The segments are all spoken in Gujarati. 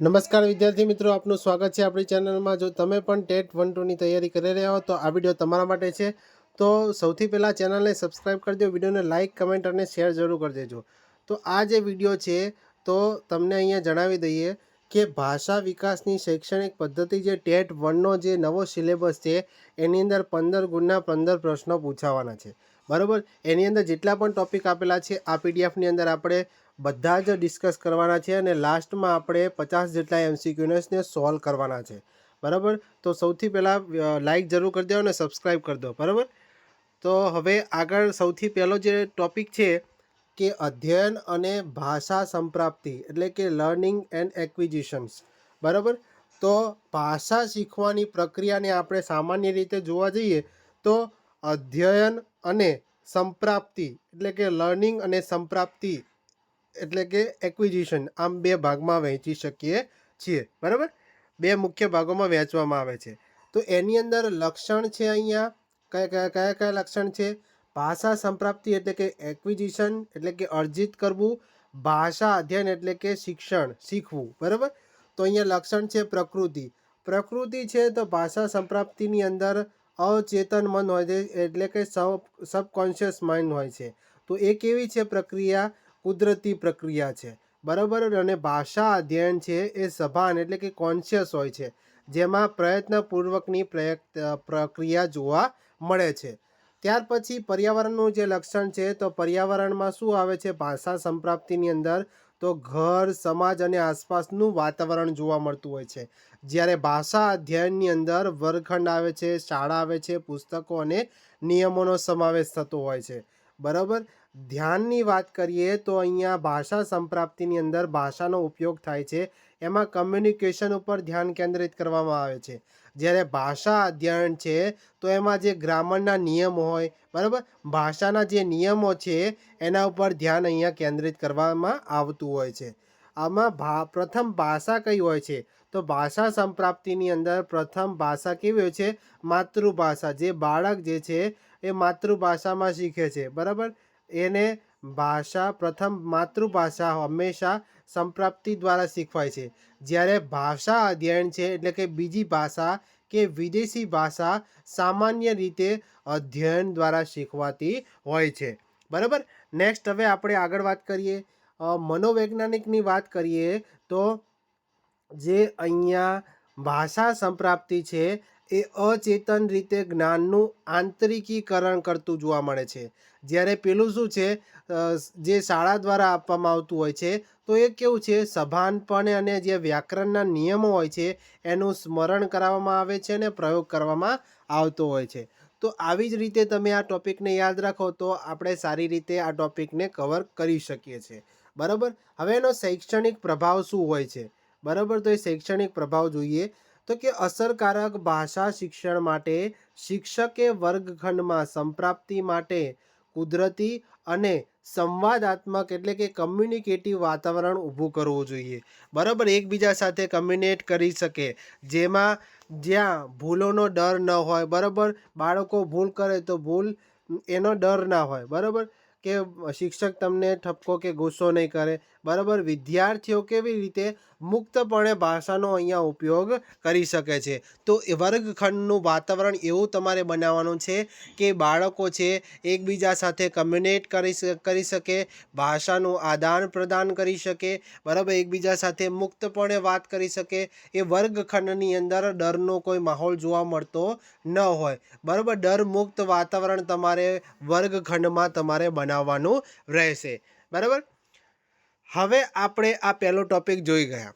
નમસ્કાર વિદ્યાર્થી મિત્રો, આપનું સ્વાગત છે આપણી ચેનલમાં। જો તમે પણ ટેટ 1-2ની તૈયારી કરી રહ્યા હો તો આ વિડીયો તમારા માટે છે। તો સૌથી પહેલાં ચેનલને સબસ્ક્રાઈબ કરી દો, વિડીયોને લાઇક, કમેન્ટ અને શેર જરૂર કરી દેજો। તો આ જે વિડીયો છે તો તમને અહીંયા જણાવી દઈએ કે ભાષા વિકાસની શૈક્ષણિક પદ્ધતિ જે ટેટ 1નો જે નવો સિલેબસ છે એની અંદર 15 ગુણના 15 પ્રશ્નો પૂછાવાના છે, બરાબર। એની અંદર જેટલા પણ ટોપિક આપેલા છે આ પીડીએફની અંદર આપણે બધા જ ડિસ્કસ કરવાના છે અને લાસ્ટમાં આપણે 50 જેટલા એમસીક્યુને સોલ્વ કરવાના છે, બરાબર। તો સૌથી પહેલાં લાઇક જરૂર કરી દો અને સબસ્ક્રાઈબ કરી દો, બરાબર। તો હવે આગળ સૌથી પહેલો જે ટોપિક છે કે અધ્યયન અને ભાષા સંપ્રાપ્તિ એટલે કે લર્નિંગ એન્ડ એક્વિઝિશન્સ, બરાબર। તો ભાષા શીખવાની પ્રક્રિયાને આપણે સામાન્ય રીતે જોવા જઈએ તો અધ્યયન અને સંપ્રાપ્તિ એટલે કે લર્નિંગ અને સંપ્રાપ્તિ એટલે કે એક્વિઝિશન, આમ બે ભાગમાં વહેંચી શકીએ છીએ, બરાબર। બે મુખ્ય ભાગોમાં વહેંચવામાં આવે છે। તો એની અંદર લક્ષણ છે અહીંયા કયા લક્ષણ છે? ભાષા સંપ્રાપ્તિ એટલે કે એક્વિઝિશન એટલે કે અર્જિત કરવું, ભાષા અધ્યયન એટલે કે શિક્ષણ, શીખવું, બરાબર। તો અહીંયા લક્ષણ છે પ્રકૃતિ। પ્રકૃતિ છે તો ભાષા સંપ્રાપ્તિની અંદર અચેતન મન હોય છે એટલે કે સબકોન્શિયસ માઇન્ડ હોય છે। તો એ કેવી છે પ્રક્રિયા? કુદરતી પ્રક્રિયા છે, બરાબર। અને ભાષા અધ્યયન છે એ સભાન એટલે કે કોન્શિયસ હોય છે, જેમાં પ્રયત્નપૂર્વકની પ્રક્રિયા જોવા મળે છે। ત્યાર પછી પર્યાવરણનું જે લક્ષણ છે તો પર્યાવરણમાં શું આવે છે ભાષા સંપ્રાપ્તિની અંદર? તો ઘર, સમાજ અને આસપાસનું વાતાવરણ જોવા મળતું હોય છે। જ્યારે ભાષા અધ્યયનની અંદર વર્ગખંડ આવે છે, શાળા આવે છે, પુસ્તકો અને નિયમોનો સમાવેશ થતો હોય છે, બરાબર। ધ્યાનની વાત કરીએ તો અહીંયા ભાષા સંપ્રાપ્તિની અંદર ભાષાનો ઉપયોગ થાય છે, એમાં કમ્યુનિકેશન ઉપર ધ્યાન કેન્દ્રિત કરવામાં આવે છે। જ્યારે ભાષા અધ્યયન છે તો એમાં જે ગ્રામરના નિયમો હોય, બરાબર, ભાષાના જે નિયમો છે એના ઉપર ધ્યાન અહીંયા કેન્દ્રિત કરવામાં આવતું હોય છે। આમાં પ્રથમ ભાષા કઈ હોય છે? તો ભાષા સંપ્રાપ્તિની અંદર પ્રથમ ભાષા કેવી હોય છે? માતૃભાષા। જે બાળક જે છે એ માતૃભાષામાં શીખે છે, બરાબર। એને ભાષા પ્રથમ માતૃભાષા હંમેશા સંપ્રાપ્તિ દ્વારા શીખવાય છે। જ્યારે ભાષા અધ્યયન છે એટલે કે બીજી ભાષા કે વિદેશી ભાષા સામાન્ય રીતે અધ્યયન દ્વારા શીખવાતી હોય છે, બરાબર। નેક્સ્ટ હવે આપણે આગળ વાત કરીએ, મનોવૈજ્ઞાનિકની વાત કરીએ તો જે અહીંયા ભાષા સંપ્રાપ્તિ છે એ અચેતન રીતે જ્ઞાનનું આંતરિકીકરણ કરતું જોવા મળે છે। જ્યારે પેલું શું છે જે શાળા દ્વારા આપવામાં આવતું હોય છે તો એ કેવું છે સભાનપણે અને જે વ્યાકરણના નિયમો હોય છે એનું સ્મરણ કરાવવામાં આવે છે અને પ્રયોગ કરવામાં આવતો હોય છે। તો આવી જ રીતે તમે આ ટોપિકને યાદ રાખો તો આપણે સારી રીતે આ ટોપિકને કવર કરી શકીએ છીએ, બરાબર। હવે એનો શૈક્ષણિક પ્રભાવ શું હોય છે, બરાબર। તો એ શૈક્ષણિક પ્રભાવ જોઈએ તો કે અસરકારક ભાષા શિક્ષણ માટે શિક્ષકે વર્ગખંડમાં સંપ્રાપ્તિ માટે કુદરતી અને સંવાદાત્મક એટલે કે કમ્યુનિકેટિવ વાતાવરણ ઊભું કરવું જોઈએ, બરાબર। એકબીજા સાથે કમ્યુનિકેટ કરી શકે, જ્યાં ભૂલોનો ડર ન હોય, બરાબર। બાળકો ભૂલ કરે તો ભૂલ એનો ડર ના હોય, બરાબર, કે શિક્ષક તમને ઠપકો કે ગુસ્સો નહીં કરે, બરાબર। વિદ્યાર્થીઓ કેવી રીતે મુક્તપણે ભાષાનો અહીંયા ઉપયોગ કરી શકે છે। તો એ વર્ગખંડનું વાતાવરણ એવું તમારે બનાવવાનું છે કે બાળકો છે એકબીજા સાથે કમ્યુનિકેટ કરી શકે, ભાષાનું આદાન પ્રદાન કરી શકે, બરાબર, એકબીજા સાથે મુક્તપણે વાત કરી શકે। એ વર્ગખંડની અંદર ડરનો કોઈ માહોલ જોવા મળતો ન હોય, બરાબર। ડર મુક્ત વાતાવરણ તમારે વર્ગખંડમાં તમારે બનાવવાનું રહેશે, બરાબર। હવે આપણે આ પહેલો ટોપિક જોઈ ગયા,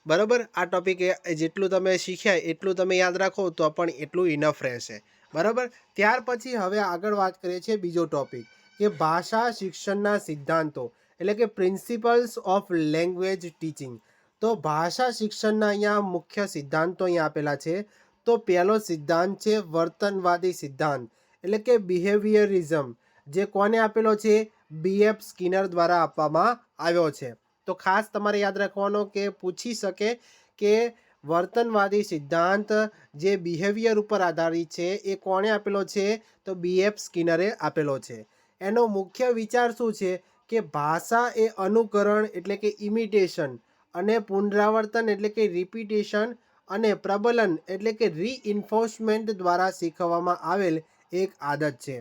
બરાબર। આ ટોપિક જેટલું તમે શીખ્યા એટલું તમે યાદ રાખો તો પણ એટલું ઇનફ રહેશે, બરાબર। ત્યાર પછી હવે આગળ વાત કરીએ છીએ બીજો ટોપિક કે ભાષા શિક્ષણના સિદ્ધાંતો એટલે કે પ્રિન્સિપલ્સ ઓફ લેંગ્વેજ ટીચિંગ। તો ભાષા શિક્ષણના અહીંયા મુખ્ય સિદ્ધાંતો અહીંયા આપેલા છે। તો પહેલો સિદ્ધાંત છે વર્તનવાદી સિદ્ધાંત એટલે કે બિહેવિયરિઝમ, જે કોને આપેલો છે? BF સ્કિનર દ્વારા આપવામાં આવ્યો છે। તો ખાસ તમારે યાદ રાખવાનો કે પૂછી શકે કે વર્તનવાદી સિદ્ધાંત જે બિહેવિયર ઉપર આધારિત છે એ કોણે આપેલો છે? તો BF સ્કિનરે આપેલો છે। એનો મુખ્ય વિચાર શું છે કે ભાષા એ અનુકરણ એટલે કે ઇમિટેશન અને પુનરાવર્તન એટલે કે રિપીટેશન અને પ્રબલન એટલે કે રીઇન્ફોર્સમેન્ટ દ્વારા શીખવવામાં આવેલ એક આદત છે.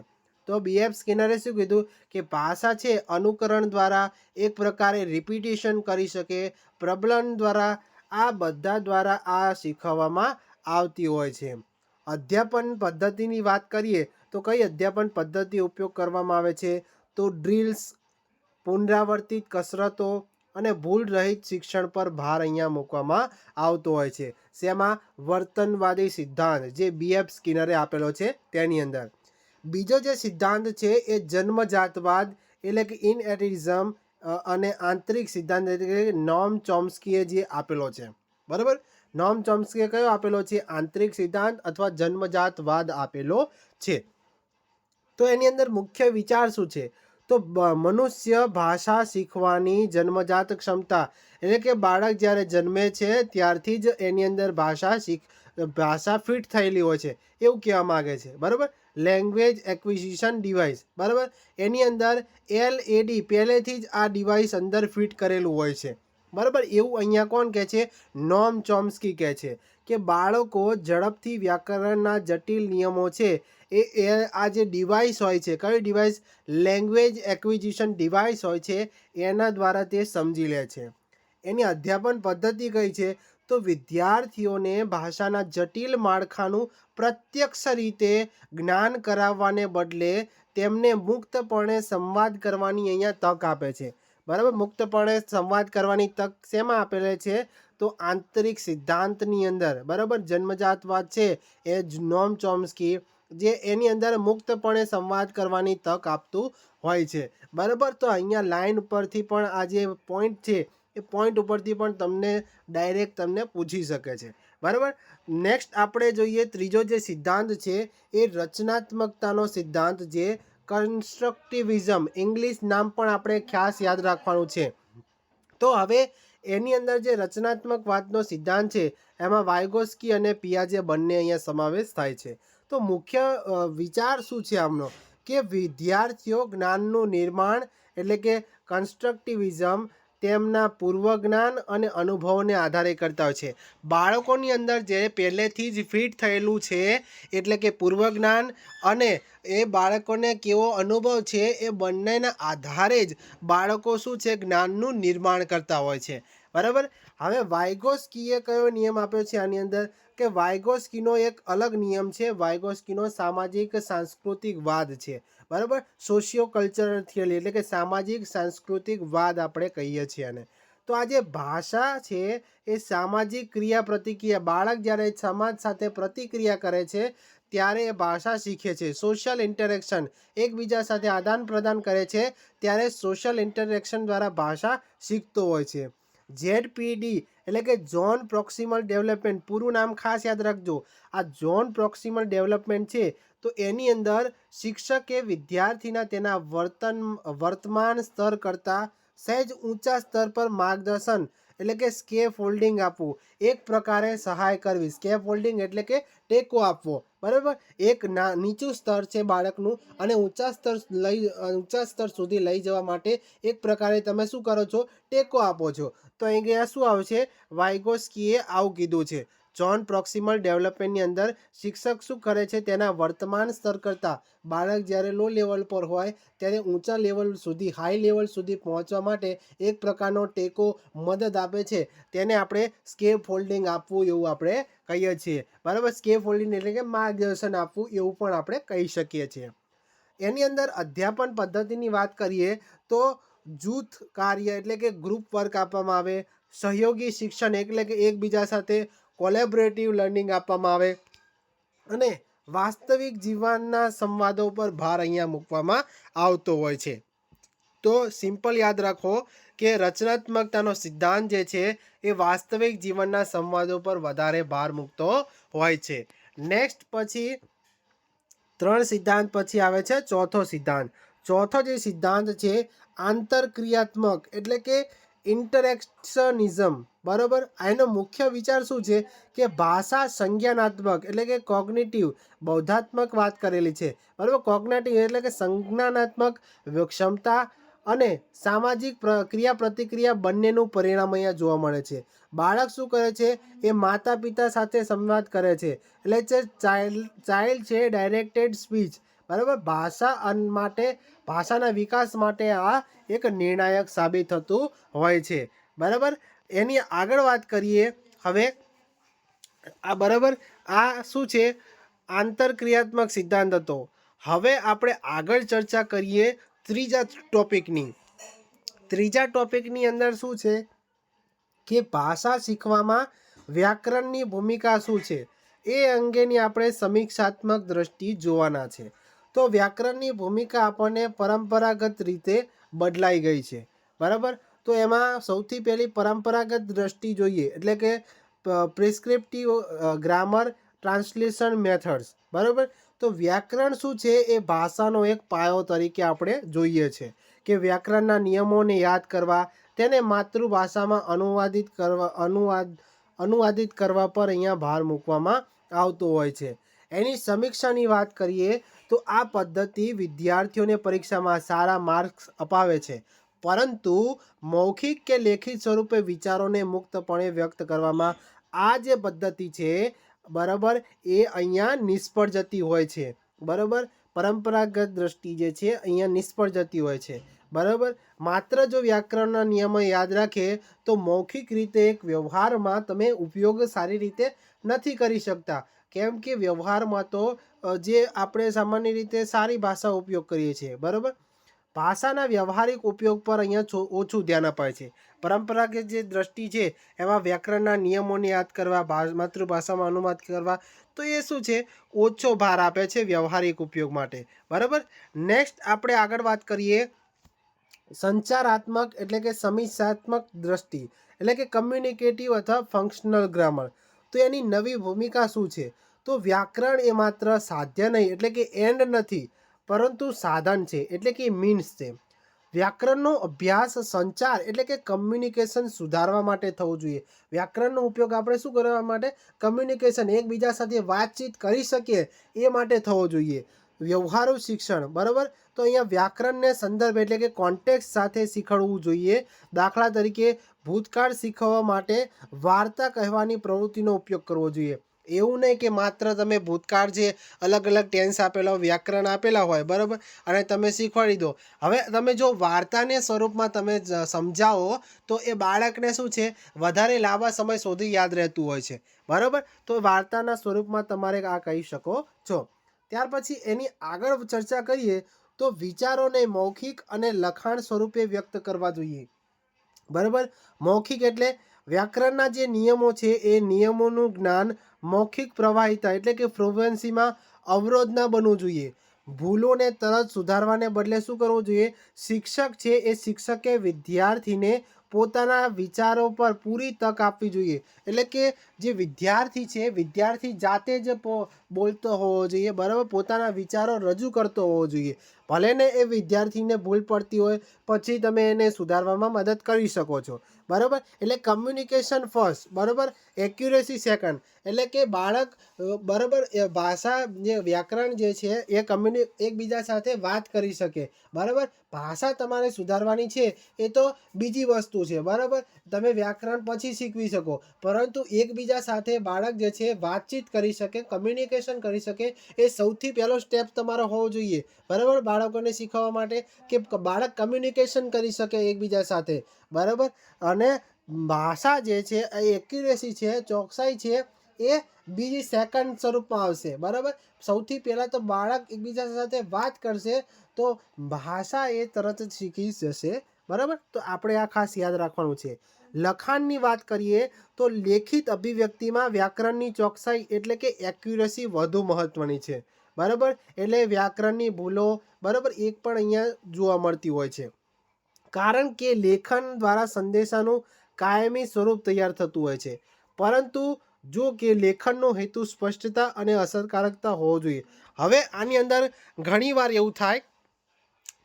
તો બીએફ સ્કિનરે શું કીધું કે ભાષા છે અનુકરણ દ્વારા, એક પ્રકારે રિપીટેશન કરી શકે, પ્રબલન દ્વારા, આ બધા દ્વારા આ શીખવવામાં આવતી હોય છે. અધ્યાપન પદ્ધતિની વાત કરીએ તો કઈ અધ્યાપન પદ્ધતિ ઉપયોગ કરવામાં આવે છે? તો ડ્રિલ્સ, પુનરાવર્તિત કસરતો અને ભૂલ રહિત શિક્ષણ પર ભાર અહીંયા મૂકવામાં આવતો હોય છે. શેમાં? વર્તનવાદી સિદ્ધાંત જે બીએફ સ્કિનરે આપેલો છે તેની અંદર. બીજો જે સિદ્ધાંત છે એ જન્મજાતવાદ એટલે કે ઇનએરિઝમ અને આંતરિક સિદ્ધાંત એટલે કે નોમ ચોમ્સ્કીએ જે આપેલો છે. બરાબર, નોમ ચોમ્સ્કીએ કયો આપેલો છે? આંતરિક સિદ્ધાંત અથવા જન્મજાતવાદ આપેલો છે. તો એની અંદર મુખ્ય વિચાર શું છે? તો મનુષ્ય ભાષા શીખવાની જન્મજાત ક્ષમતા એટલે કે બાળક જ્યારે જન્મે છે ત્યારથી જ એની અંદર ભાષા ફિટ થયેલી હોય છે એવું કહેવા માગે છે. બરાબર, લેંગ્વેજ એક્વિઝિશન ડિવાઇસ. બરાબર, એની અંદર LAD પહેલેથી જ આ ડિવાઇસ અંદર ફિટ કરેલું હોય છે. બરાબર, એવું અહીંયા કોણ કહે છે? નોમ ચોમ્સ્કી કહે છે કે બાળકો ઝડપથી વ્યાકરણના જટિલ નિયમો છે એ આ જે ડિવાઇસ હોય છે, કઈ ડિવાઇસ? લેંગ્વેજ એક્વિઝિશન ડિવાઇસ હોય છે, એના દ્વારા તે સમજી લે છે. એની અધ્યાપન પદ્ધતિ કઈ છે? તો વિદ્યાર્થીઓને ભાષાના જટિલ માળખાનું પ્રત્યક્ષ રીતે જ્ઞાન કરાવવાને બદલે તેમને મુક્તપણે સંવાદ કરવાની અહીંયા તક આપે છે. બરાબર, મુક્તપણે સંવાદ કરવાની તક શેમાં આપેલી છે? તો આંતરિક સિદ્ધાંતની અંદર. બરાબર, જન્મજાતવાદ છે એ નોમ ચોમ્સ્કી જે એની અંદર મુક્તપણે સંવાદ કરવાની તક આપતું હોય છે. બરાબર, તો અહીંયા લાઈન ઉપરથી પણ આ જે પોઈન્ટ છે એ પોઈન્ટ ઉપરથી પણ તમને ડાયરેક્ટ તમને પૂછી શકે છે. બરાબર, નેક્સ્ટ આપણે જોઈએ ત્રીજો જે સિદ્ધાંત છે એ રચનાત્મકતાનો સિદ્ધાંત જે કન્સ્ટ્રક્ટિવિઝમ, ઇંગ્લિશ નામ પણ આપણે ખાસ યાદ રાખવાનું છે. તો હવે એની અંદર જે રચનાત્મકવાદનો સિદ્ધાંત છે એમાં વાયગોસ્કી અને પિયાજે બંને અહીંયા સમાવેશ થાય છે. તો મુખ્ય વિચાર શું છે આમનો? કે વિદ્યાર્થીઓ જ્ઞાનનું નિર્માણ એટલે કે કન્સ્ટ્રક્ટિવિઝમ તેમના પૂર્વજ્ઞાન અને અનુભવોને આધારે કરતા હોય છે. બાળકોની અંદર જે પહેલેથી જ ફિટ થયેલું છે એટલે કે પૂર્વજ્ઞાન અને એ બાળકોને કેવો અનુભવ છે એ બંનેના આધારે જ બાળકો શું છે? જ્ઞાનનું નિર્માણ કરતા હોય છે. બરાબર, હવે વાયગોસ્કીએ કયો નિયમ આપ્યો છે આની અંદર? કે વાયગોસ્કીનો એક અલગ નિયમ છે. વાયગોસ્કીનો સામાજિક સાંસ્કૃતિક વાદ છે. બરાબર, સોશિયો કલ્ચરલ થિયરી એટલે કે સામાજિક સાંસ્કૃતિક વાદ આપણે કહીએ છીએ આને. તો આ જે ભાષા છે એ સામાજિક ક્રિયા પ્રતિક્રિયા, બાળક જ્યારે સમાજ સાથે પ્રતિક્રિયા કરે છે ત્યારે એ ભાષા શીખે છે. સોશિયલ ઇન્ટરેક્શન, એકબીજા સાથે આદાન પ્રદાન કરે છે ત્યારે સોશિયલ ઇન્ટરેક્શન દ્વારા ભાષા શીખતો હોય છે. ZPD એટલે કે ઝોન પ્રોક્સિમલ ડેવલપમેન્ટ, પૂરું નામ ખાસ યાદ રાખજો. આ ઝોન પ્રોક્સિમલ ડેવલપમેન્ટ છે તો એની અંદર શિક્ષકે વિદ્યાર્થીના તેના વર્તમાન સ્તર કરતાં સહેજ ઊંચા સ્તર પર માર્ગદર્શન એટલે કે સ્કેફોલ્ડિંગ આપવું, એક પ્રકારે સહાય કરવી. સ્કેફોલ્ડિંગ એટલે કે ટેકો આપવો. બરાબર, એક નીચું સ્તર છે બાળકનું અને ઊંચા સ્તર સુધી લઈ જવા માટે એક પ્રકારે તમે શું કરો છો? ટેકો આપો છો. તો અહીંયા શું આવશે? વાયગોસ્કીએ આવું કીધું છે. ઝોન પ્રોક્સિમલ ડેવલપમેન્ટની અંદર શિક્ષક શું કરે છે? તેના વર્તમાન સ્તર કરતાં બાળક જ્યારે લો લેવલ પર હોય ત્યારે ઊંચા લેવલ સુધી, હાઈ લેવલ સુધી પહોંચવા માટે એક પ્રકારનો ટેકો, મદદ આપે છે. તેને આપણે સ્કેફોલ્ડિંગ આપવું એવું આપણે કહીએ છીએ. બરાબર, સ્કેફોલ્ડિંગ એટલે કે માર્ગદર્શન આપવું એવું પણ આપણે કહી શકીએ છીએ. એની અંદર અધ્યાપન પદ્ધતિની વાત કરીએ તો જૂથ કાર્ય એટલે કે ગ્રુપ વર્ક આપવામાં આવે, સહયોગી શિક્ષણ એટલે કે એકબીજા સાથે કોલેબોરેટિવ લર્નિંગ આપવામાં આવે અને વાસ્તવિક જીવનના સંવાદો પર ભાર અહીંયા મૂકવામાં આવતો હોય છે. તો સિમ્પલ યાદ રાખો કે રચનાત્મકતાનો સિદ્ધાંત જે છે એ વાસ્તવિક જીવનના સંવાદો પર વધારે ભાર મૂકતો હોય છે. નેક્સ્ટ પછી 3 સિદ્ધાંત પછી આવે છે ચોથો સિદ્ધાંત. ચોથો જે સિદ્ધાંત છે આંતરક્રિયાત્મક એટલે કે ઇન્ટરેક્શનિઝમ. બરાબર, એનો મુખ્ય વિચાર શું છે? કે ભાષા સંજ્ઞાનાત્મક એટલે કે કોગ્નિટિવ, બૌદ્ધાત્મક વાત કરેલી છે. બરાબર, કોગ્નિટિવ એટલે કે સંજ્ઞાનાત્મક ક્ષમતા અને સામાજિક ક્રિયા પ્રતિક્રિયા બંનેનું પરિણામ અહીંયા જોવા મળે છે. બાળક શું કરે છે? એ માતા પિતા સાથે સંવાદ કરે છે. એટલે છે ચાઇલ્ડ છે ડાયરેક્ટેડ સ્પીચ. બરાબર, ભાષાના વિકાસ માટે આ એક નિર્ણાયક સાબિત થતું હોય છે. બરાબર, એની આગળ વાત કરીએ હવે. બરાબર, આ શું છે? આંતરક્રિયાત્મક સિદ્ધાંત હતો. હવે આપણે આગળ ચર્ચા કરીએ ત્રીજા ટોપિકની અંદર શું છે કે ભાષા શીખવામાં વ્યાકરણની ભૂમિકા શું છે એ અંગેની આપણે સમીક્ષાત્મક દ્રષ્ટિ જોવાના છે. તો વ્યાકરણની ભૂમિકા આપણને પરંપરાગત રીતે બદલાઈ ગઈ છે. બરાબર, તો એમાં સૌથી પહેલી પરંપરાગત દ્રષ્ટિ જોઈએ એટલે કે પ્રિસ્ક્રિપ્ટિવ ગ્રામર ટ્રાન્સલેશન મેથડ્સ. બરાબર, તો વ્યાકરણ શું છે? એ ભાષાનો એક પાયો તરીકે આપણે જોઈએ છે કે વ્યાકરણના નિયમોને યાદ કરવા, તેને માતૃભાષામાં અનુવાદિત કરવા પર અહીંયા ભાર મૂકવામાં આવતો હોય છે. એની સમીક્ષાની વાત કરીએ તો આ પદ્ધતિ વિદ્યાર્થીઓને પરીક્ષામાં સારા માર્ક્સ અપાવે છે, પરંતુ મૌખિક કે લેખિત સ્વરૂપે વિચારોને મુક્તપણે વ્યક્ત કરવામાં આ જે પદ્ધતિ છે, બરાબર, એ અહીંયા નિષ્ફળ જતી હોય છે. બરાબર, પરંપરાગત દ્રષ્ટિ જે છે અહીંયા નિષ્ફળ જતી હોય છે. બરાબર, માત્ર જો વ્યાકરણના નિયમો યાદ રાખે તો મૌખિક રીતે એક વ્યવહારમાં તમે ઉપયોગ સારી રીતે નથી કરી શકતા. કેમ કે વ્યવહારમાં તો જે આપણે સામાન્ય રીતે સારી ભાષા ઉપયોગ કરીએ છીએ. બરાબર, ભાષાના વ્યવહારિક ઉપયોગ પર અહીંયા ઓછું ધ્યાન અપાય છે. પરંપરાગત જે દ્રષ્ટિ છે એમાં વ્યાકરણના નિયમોને યાદ કરવા, માતૃભાષામાં અનુવાદ કરવા, તો એ શું છે? ઓછો ભાર આપે છે વ્યવહારિક ઉપયોગ માટે. બરાબર, નેક્સ્ટ આપણે આગળ વાત કરીએ સંચારાત્મક એટલે કે સમીક્ષાત્મક દ્રષ્ટિ એટલે કે કમ્યુનિકેટિવ અથવા ફંક્શનલ ગ્રામર. તો એની નવી ભૂમિકા શું છે? તો વ્યાકરણ એ માત્ર સાધ્ય નહીં એટલે કે એન્ડ નથી, પરંતુ સાધન છે એટલે કે મીન્સ છે. વ્યાકરણનો અભ્યાસ સંચાર એટલે કે કમ્યુનિકેશન સુધારવા માટે થવો જોઈએ. વ્યાકરણનો ઉપયોગ આપણે શું કરવા માટે? કમ્યુનિકેશન, એકબીજા સાથે વાતચીત કરી શકીએ એ માટે થવો જોઈએ. વ્યવહારુ શિક્ષણ. બરાબર, તો અહીંયા વ્યાકરણને સંદર્ભ એટલે કે કોન્ટેક્સ્ટ સાથે શીખવવું જોઈએ. દાખલા તરીકે ભૂતકાળ શીખવવા માટે વાર્તા કહેવાની પ્રવૃત્તિનો ઉપયોગ કરવો જોઈએ. એવું નહીં કે માત્ર તમે ભૂતકાળ જે અલગ અલગ ટેન્સ આપેલા હોય, વ્યાકરણ આપેલા હોય, બરાબર, અને તમે શીખવાડી દો. હવે તમે જો વાર્તાને સ્વરૂપમાં તમે સમજાવો તો એ બાળકને શું છે? વધારે લાંબા સમય સુધી યાદ રહેતું હોય છે. બરાબર, તો વાર્તાના સ્વરૂપમાં તમારે આ કહી શકો છો. ત્યાર પછી એની આગળ ચર્ચા કરીએ તો વિચારોને મૌખિક અને લખાણ સ્વરૂપે વ્યક્ત કરવા જોઈએ. બરાબર, મૌખિક એટલે વ્યાકરણના જે નિયમો છે એ નિયમોનું જ્ઞાન મૌખિક પ્રવાહિતા એટલે કે ફ્લુએન્સીમાં અવરોધ ન બનવું જોઈએ. ભૂલોને તરત સુધારવાને બદલે શું કરવું જોઈએ? શિક્ષક છે એ શિક્ષકે વિદ્યાર્થીને પોતાના વિચારો પર પૂરી તક આપવી જોઈએ. એટલે કે જે વિદ્યાર્થી છે, વિદ્યાર્થી જાતે જ બોલતો હોવો જોઈએ. બરાબર, પોતાના વિચારો રજૂ કરતો હોવો જોઈએ. ભલે ને એ વિદ્યાર્થીને ભૂલ પડતી હોય, પછી તમે એને સુધારવામાં મદદ કરી શકો છો. બરાબર, એટલે કમ્યુનિકેશન ફર્સ્ટ, બરાબર, એક્યુરેસી સેકન્ડ. એટલે કે બાળક, બરાબર, ભાષા જે વ્યાકરણ જે છે એ એકબીજા સાથે વાત કરી શકે. બરાબર, ભાષા તમારે સુધારવાની છે એ તો બીજી વસ્તુ છે. બરાબર, તમે વ્યાકરણ પછી શીખવી શકો, પરંતુ એકબીજા સાથે બાળક જે છે વાતચીત કરી શકે, કમ્યુનિકેશન કરી શકે, એ સૌથી પહેલો સ્ટેપ તમારો હોવો જોઈએ. બરાબર, બાળકોને શીખવવા માટે કે બાળક કમ્યુનિકેશન કરી શકે એકબીજા સાથે. બરાબર, અને ભાષા જે છે એ એક્યુરેસી છે, ચોકસાઈ છે, એ બીજી સેકન્ડ સ્વરૂપમાં આવશે. બરાબર, સૌથી પહેલાં તો બાળક એકબીજા સાથે વાત કરશે તો ભાષા એ તરત જ શીખી જશે. બરાબર, તો આપણે આ ખાસ યાદ રાખવાનું છે. લખાણની વાત કરીએ તો લેખિત અભિવ્યક્તિમાં વ્યાકરણની ચોકસાઈ એટલે કે એક્યુરેસી વધુ મહત્ત્વની છે. બરાબર, એટલે વ્યાકરણની ભૂલો, બરાબર, એક પણ અહીંયા જોવા મળતી હોય છે. કારણ કે લેખન દ્વારા સંદેશાનું કાયમી સ્વરૂપ તૈયાર થતું હોય છે. પરંતુ જો કે લેખનનો હેતુ સ્પષ્ટતા અને અસરકારકતા હોવો જોઈએ. હવે આની અંદર ઘણીવાર એવું થાય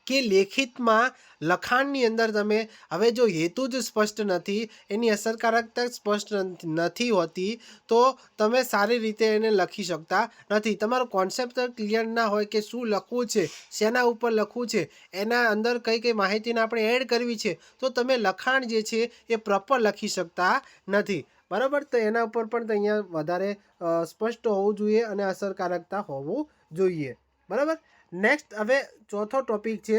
કે લેખિતમાં લખાણની અંદર તમે હવે જો હેતુ જ સ્પષ્ટ નથી, એની અસરકારકતા સ્પષ્ટ નથી હોતી, તો તમે સારી રીતે એને લખી શકતા નથી. તમારો કોન્સેપ્ટ ક્લિયર ના હોય કે શું લખવું છે, શેના ઉપર લખવું છે, એના અંદર કઈ કઈ માહિતીને આપણે એડ કરવી છે, તો તમે લખાણ જે છે એ પ્રોપર લખી શકતા નથી. બરાબર, તો એના ઉપર પણ અહીંયા વધારે સ્પષ્ટ હોવું જોઈએ અને અસરકારકતા હોવું જોઈએ. બરાબર. નેક્સ્ટ હવે ચોથો ટોપિક છે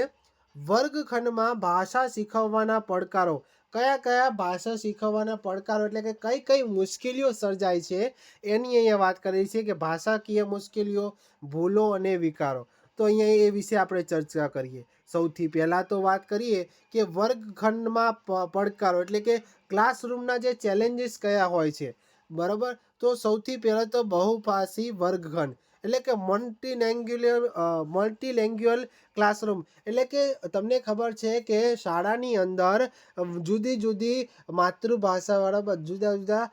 વર્ગખંડમાં ભાષા શીખવવાના પડકારો. કયા કયા ભાષા શીખવવાના પડકારો એટલે કે કઈ કઈ મુશ્કેલીઓ સર્જાય છે એની અહીંયા વાત કરી છે કે ભાષાકીય મુશ્કેલીઓ, ભૂલો અને વિકારો. તો અહીંયા એ વિશે આપણે ચર્ચા કરીએ. સૌથી પહેલાં તો વાત કરીએ કે વર્ગખંડમાં પડકારો એટલે કે ક્લાસરૂમના જે ચેલેન્જીસ કયા હોય છે. બરાબર, તો સૌથી પહેલાં તો બહુભાષી વર્ગખંડ એટલે કે મલ્ટીલેંગ્યુઅલ ક્લાસરૂમ. એટલે કે તમને ખબર છે કે શાળાની અંદર જુદી જુદી માતૃભાષાવાળા જુદા જુદા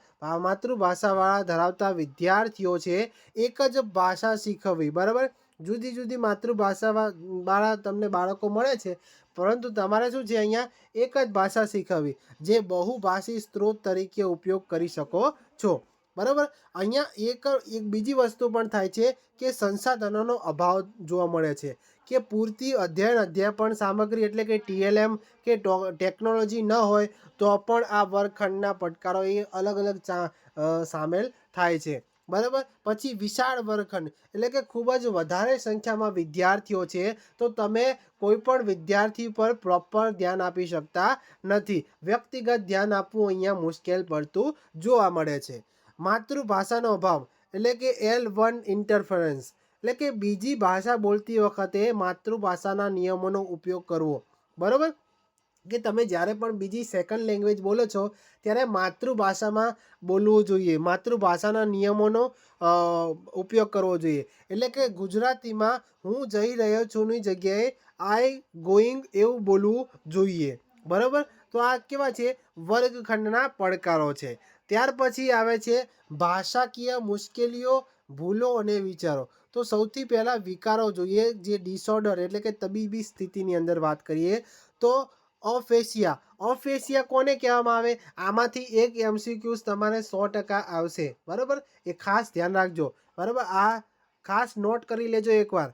માતૃભાષાવાળા ધરાવતા વિદ્યાર્થીઓ છે એક જ ભાષા શીખવવી. બરાબર, જુદી જુદી માતૃભાષાવાળા તમને બાળકો મળે છે, પરંતુ તમારે શું છે અહીંયા એક જ ભાષા શીખવવી જે બહુભાષી સ્ત્રોત તરીકે ઉપયોગ કરી શકો છો. બરાબર, અહીંયા એક બીજી વસ્તુ પણ થાય છે કે સંસાધનોનો અભાવ જોવા મળે છે કે પૂરતી અધ્યાપન સામગ્રી એટલે કે TLM કે ટેકનોલોજી ન હોય તો પણ આ વર્ગખંડના પડકારો એ અલગ અલગ સામેલ થાય છે. બરાબર, પછી વિશાળ વર્ગખંડ એટલે કે ખૂબ જ વધારે સંખ્યામાં વિદ્યાર્થીઓ છે, તો તમે કોઈ પણ વિદ્યાર્થી પર પ્રોપર ધ્યાન આપી શકતા નથી. વ્યક્તિગત ધ્યાન આપવું અહીંયા મુશ્કેલ પડતું જોવા મળે છે. માતૃભાષાનો અભાવ એટલે કે L1 ઇન્ટરફરન્સ એટલે કે બીજી ભાષા બોલતી વખતે માતૃભાષાના નિયમોનો ઉપયોગ કરવો. બરાબર, કે તમે જ્યારે પણ બીજી સેકન્ડ લેંગ્વેજ બોલો છો ત્યારે માતૃભાષામાં બોલવું જોઈએ, માતૃભાષાના નિયમોનો ઉપયોગ કરવો જોઈએ. એટલે કે ગુજરાતીમાં હું જઈ રહ્યો છુંની જગ્યાએ આઈ ગોઈંગ એવું બોલવું જોઈએ. બરાબર, તો આ કેવા છે વર્ગખંડના પડકારો છે. ત્યાર પછી આવે છે ભાષાકીય મુશ્કેલીઓ, ભૂલો અને વિચારો. તો સૌથી પહેલાં વિકારો જોઈએ, જે ડિસઓર્ડર એટલે કે તબીબી સ્થિતિની અંદર વાત કરીએ તો ઓફેસિયા કોને કહેવામાં આવે? આમાંથી એક MCQs તમારે 100% આવશે. બરાબર, એ ખાસ ધ્યાન રાખજો. બરાબર, આ ખાસ નોટ કરી લેજો એકવાર.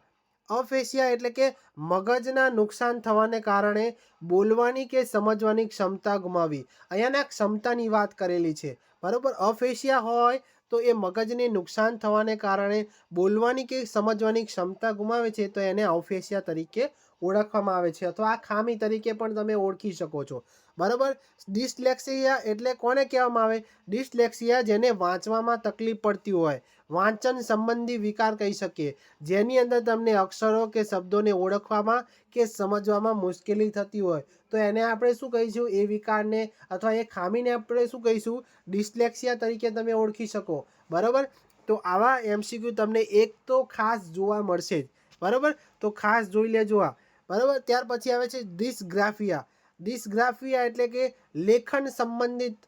ઓફેસિયા એટલે કે મગજના નુકસાન થવાને કારણે બોલવાની કે સમજવાની ક્ષમતા ગુમાવી. અહીંયાના ક્ષમતાની વાત કરેલી છે. બરાબર, ઓફેસિયા હોય તો એ મગજને નુકસાન થવાને કારણે બોલવાની કે સમજવાની ક્ષમતા ગુમાવે છે, તો એને ઓફેસિયા તરીકે ઓળખવામાં આવે છે, અથવા આ ખામી તરીકે પણ તમે ઓળખી શકો છો. બરાબર, ડિસ્લેક્સિયા એટલે કોને કહેવામાં આવે? ડિસ્લેક્સિયા જેને વાંચવામાં તકલીફ પડતી હોય, વાંચન સંબંધી વિકાર કહી શકીએ, જેની અંદર તમને અક્ષરો કે શબ્દોને ઓળખવામાં કે સમજવામાં મુશ્કેલી થતી હોય, તો એને આપણે શું કહીશું? એ વિકારને અથવા એ ખામીને આપણે શું કહીશું? ડિસ્લેક્સિયા તરીકે તમે ઓળખી શકો. બરાબર, તો આવા MCQ તમને એક તો ખાસ જોવા મળશે જ. બરાબર, તો ખાસ જોઈ લેજો આ. બરાબર, ત્યાર પછી આવે છે ડિસ્ગ્રાફિયા એટલે કે લેખન સંબંધિત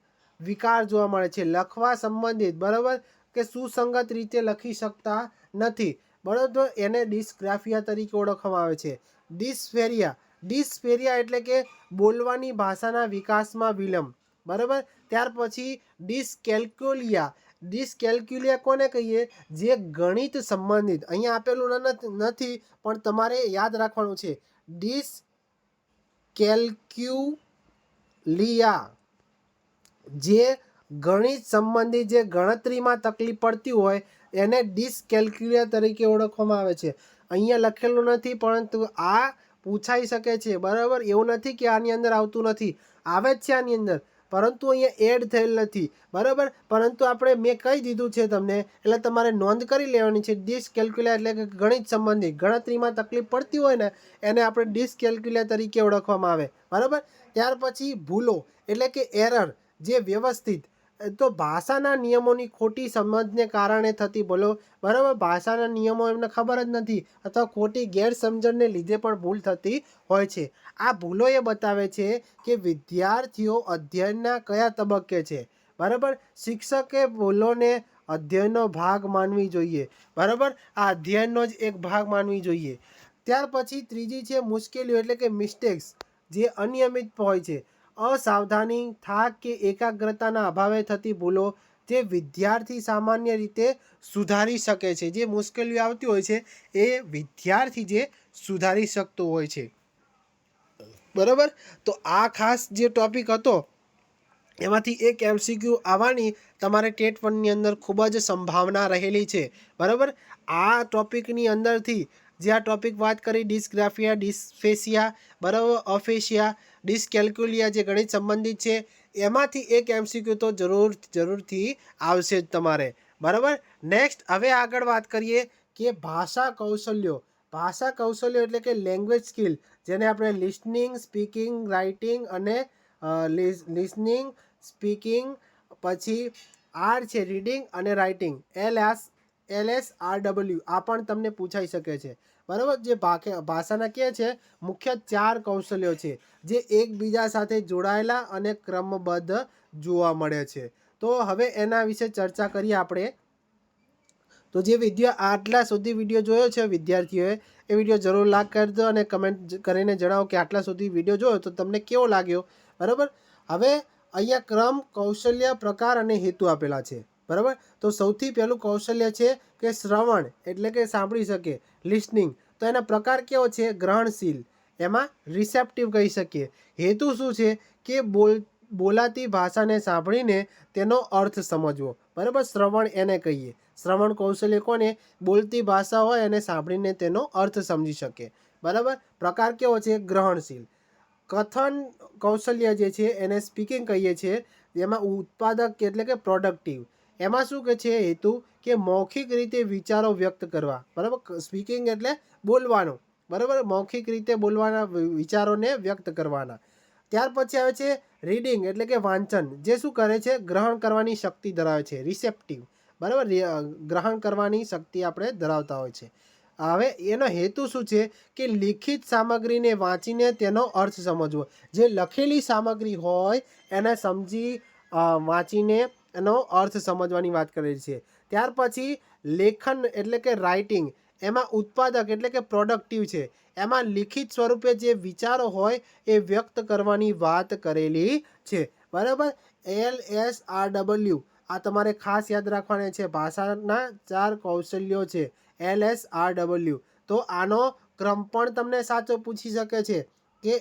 વિકાર જોવા મળે છે, લખવા સંબંધિત. બરાબર, કે સુસંગત રીતે લખી શકતા નથી. બરાબર, એને ડિસ્ગ્રાફિયા તરીકે ઓળખવામાં આવે છે. ડિસ્ફેરિયા એટલે કે બોલવાની ભાષાના વિકાસમાં વિલંબ. બરાબર, ત્યાર પછી ડિસ્કેલ્ક્યુલિયા કોને કહીએ? જે ગણિત સંબંધિત. અહીંયા આપેલું નથી પણ તમારે યાદ રાખવાનું છે. ડિસ્કેલ્ક્યુલિયા જે ગણિત સંબંધી જે ગણતરીમાં તકલીફ પડતી હોય એને ડિસ્કેલ્ક્યુલિયા તરીકે ઓળખવામાં આવે છે. અહીંયા લખેલું નથી પરંતુ આ પૂછાઈ શકે છે. બરાબર, એવું નથી કે આની અંદર આવતું નથી, આવે જ છે આની અંદર, પરંતુ અહીંયા એડ થયેલ નથી. બરાબર, પરંતુ મેં કહી દીધું છે તમને, એટલે તમારે નોંધ કરી લેવાની છે. ડિસ્કેલ્ક્યુલિયા એટલે કે ગણિત સંબંધી ગણતરીમાં તકલીફ પડતી હોય ને એને આપણે ડિસ્કેલ્ક્યુલિયા તરીકે ઓળખવામાં આવે. બરાબર, ત્યાર પછી ભૂલો એટલે કે એરર જે વ્યવસ્થિત, તો ભાષાના નિયમોની ખોટી સમજને કારણે થતી ભૂલો. બરાબર, ભાષાના નિયમો એમને ખબર જ નથી અથવા ખોટી ગેરસમજણને લીધે પણ ભૂલ થતી હોય છે. આ ભૂલો એ બતાવે છે કે વિદ્યાર્થીઓ અધ્યયનના કયા તબક્કે છે. બરાબર, શિક્ષકે ભૂલોને અધ્યયનનો ભાગ માનવી જોઈએ. બરાબર, આ અધ્યયનનો જ એક ભાગ માનવી જોઈએ. ત્યાર પછી ત્રીજી છે મુશ્કેલીઓ એટલે કે મિસ્ટેક્સ, જે અનિયમિત હોય છે, અસાવધાની, થાક કે એકાગ્રતાના અભાવે થતી ભૂલો જે વિદ્યાર્થી સામાન્ય રીતે સુધારી શકે છે. જે મુશ્કેલીઓ આવતી હોય છે એ વિદ્યાર્થી જે સુધારી શકતો હોય છે. બરાબર, તો આ ખાસ જે ટોપિક હતો એમાંથી એક MCQ આવવાની તમારે ટેટ 1ની અંદર ખૂબ જ સંભાવના રહેલી છે. બરાબર, આ ટોપિકની અંદરથી જે આ ટોપિક વાત કરી ડિસ્ગ્રાફિયા, ડિસ્ફેસિયા, બરાબર, અફેશિયા, ડિસ્કેલ્ક્યુલિયા જે ગણિત સંબંધિત છે, એમાંથી એક MCQ તો જરૂરથી આવશે જ તમારે. બરાબર, નેક્સ્ટ હવે આગળ વાત કરીએ કે ભાષા કૌશલ્યો. ભાષા કૌશલ્યો એટલે કે લેંગ્વેજ સ્કિલ, જેને આપણે લિસનિંગ, સ્પીકિંગ, રાઇટિંગ અને લિસનિંગ, સ્પીકિંગ, પછી આર છે રીડિંગ અને રાઇટિંગ, LSRW આ પણ તમને પૂછાઈ શકે છે. બરાબર, જે ભાષાના કે છે મુખ્ય 4 કૌશલ્યો છે જે એકબીજા સાથે જોડાયેલા અને ક્રમબદ્ધ જોવા મળે છે. તો હવે એના વિશે ચર્ચા કરીએ આપણે. તો જે આટલા સુધી વિડીયો જોયો છે વિદ્યાર્થીઓએ, એ વિડીયો જરૂર લાઈક કરજો અને કમેન્ટ કરીને જણાવો કે આટલા સુધી વિડીયો જોયો તો તમને કેવો લાગ્યો. બરાબર, હવે અહીંયા ક્રમ, કૌશલ્ય, પ્રકાર અને હેતુ આપેલા છે. બરાબર, તો સૌથી પહેલું કૌશલ્ય છે કે શ્રવણ એટલે કે સાંભળી શકે, લિસનિંગ. તો એના પ્રકાર કેવો છે? ગ્રહણશીલ, એમાં રિસેપ્ટિવ કહી શકીએ. હેતુ શું છે કે બોલાતી ભાષાને સાંભળીને તેનો અર્થ સમજવો. બરાબર, શ્રવણ એને કહીએ. શ્રવણ કૌશલ્ય કોને? બોલતી ભાષા હોય અને સાંભળીને તેનો અર્થ સમજી શકે. બરાબર, પ્રકાર કેવો છે? ગ્રહણશીલ. કથન કૌશલ્ય જે છે એને સ્પીકિંગ કહીએ છીએ. એમાં ઉત્પાદક એટલે કે પ્રોડક્ટિવ. એમાં શું કે છે હેતુ કે મૌખિક રીતે વિચારો વ્યક્ત કરવા. બરાબર, સ્પીકિંગ એટલે બોલવાનું. બરાબર, મૌખિક રીતે બોલવાના, વિચારોને વ્યક્ત કરવાના. ત્યાર પછી આવે છે રીડિંગ એટલે કે વાંચન, જે શું કરે છે? ગ્રહણ કરવાની શક્તિ ધરાવે છે, રિસેપ્ટિવ. બરાબર, ગ્રહણ કરવાની શક્તિ આપણે ધરાવતા હોય છે. હવે એનો હેતુ શું છે કે લિખિત સામગ્રીને વાંચીને તેનો અર્થ સમજવો. જે લખેલી સામગ્રી હોય એને સમજી વાંચીને એનો અર્થ સમજવાની વાત કરેલી છે. ત્યાર પછી લેખન એટલે કે રાઇટિંગ, એમાં ઉત્પાદક એટલે કે પ્રોડક્ટિવ છે. એમાં લિખિત સ્વરૂપે જે વિચારો હોય એ વ્યક્ત કરવાની વાત કરેલી છે. બરાબર, LSRW આ તમારે ખાસ યાદ રાખવાના છે. ભાષાના 4 કૌશલ્યો છે, LSRW. તો આનો ક્રમ પણ તમને સાચો પૂછી શકે છે કે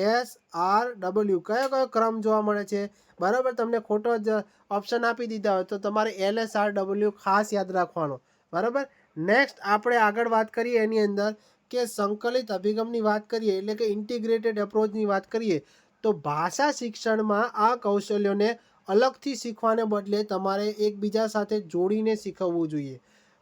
LSRW કયો ક્રમ જોવા મળે છે. બરાબર, તમને ખોટો જ ઓપ્શન આપી દીધા હોય તો તમારે LSRW ખાસ યાદ રાખવાનો. બરાબર, નેક્સ્ટ આપણે આગળ વાત કરીએ એની અંદર કે સંકલિત અભિગમની વાત કરીએ એટલે કે ઇન્ટિગ્રેટેડ એપ્રોચની વાત કરીએ તો ભાષા શિક્ષણમાં આ કૌશલ્યોને અલગથી શીખવાને બદલે તમારે એકબીજા સાથે જોડીને શીખવવું જોઈએ.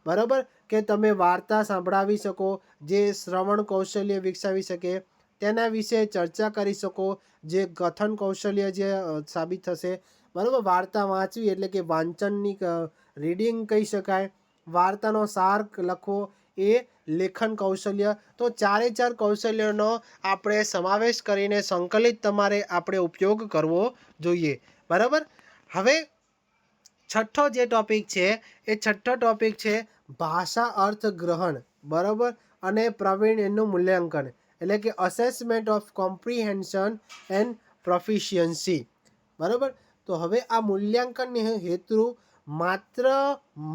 બરાબર, કે તમે વાર્તા સંભળાવી શકો, જે શ્રવણ કૌશલ્ય વિકસાવી શકે, તેના વિશે ચર્ચા કરી શકો, જે કથન કૌશલ્ય જે સાબિત થશે. બરાબર, વાર્તા વાંચવી એટલે કે વાંચનની રીડિંગ કહી શકાય. વાર્તાનો સાર લખવો એ લેખન કૌશલ્ય. તો 4 કૌશલ્યનો આપણે સમાવેશ કરીને સંકલિત તમારે આપણે ઉપયોગ કરવો જોઈએ. બરાબર, હવે છઠ્ઠો જે ટોપિક છે એ છઠ્ઠો ટોપિક છે ભાષા અર્થગ્રહણ. બરાબર, અને પ્રવીણ્યનું મૂલ્યાંકન એટલે કે assessment of comprehension and proficiency. બરાબર, તો હવે આ મૂલ્યાંકનની હેતુ માત્ર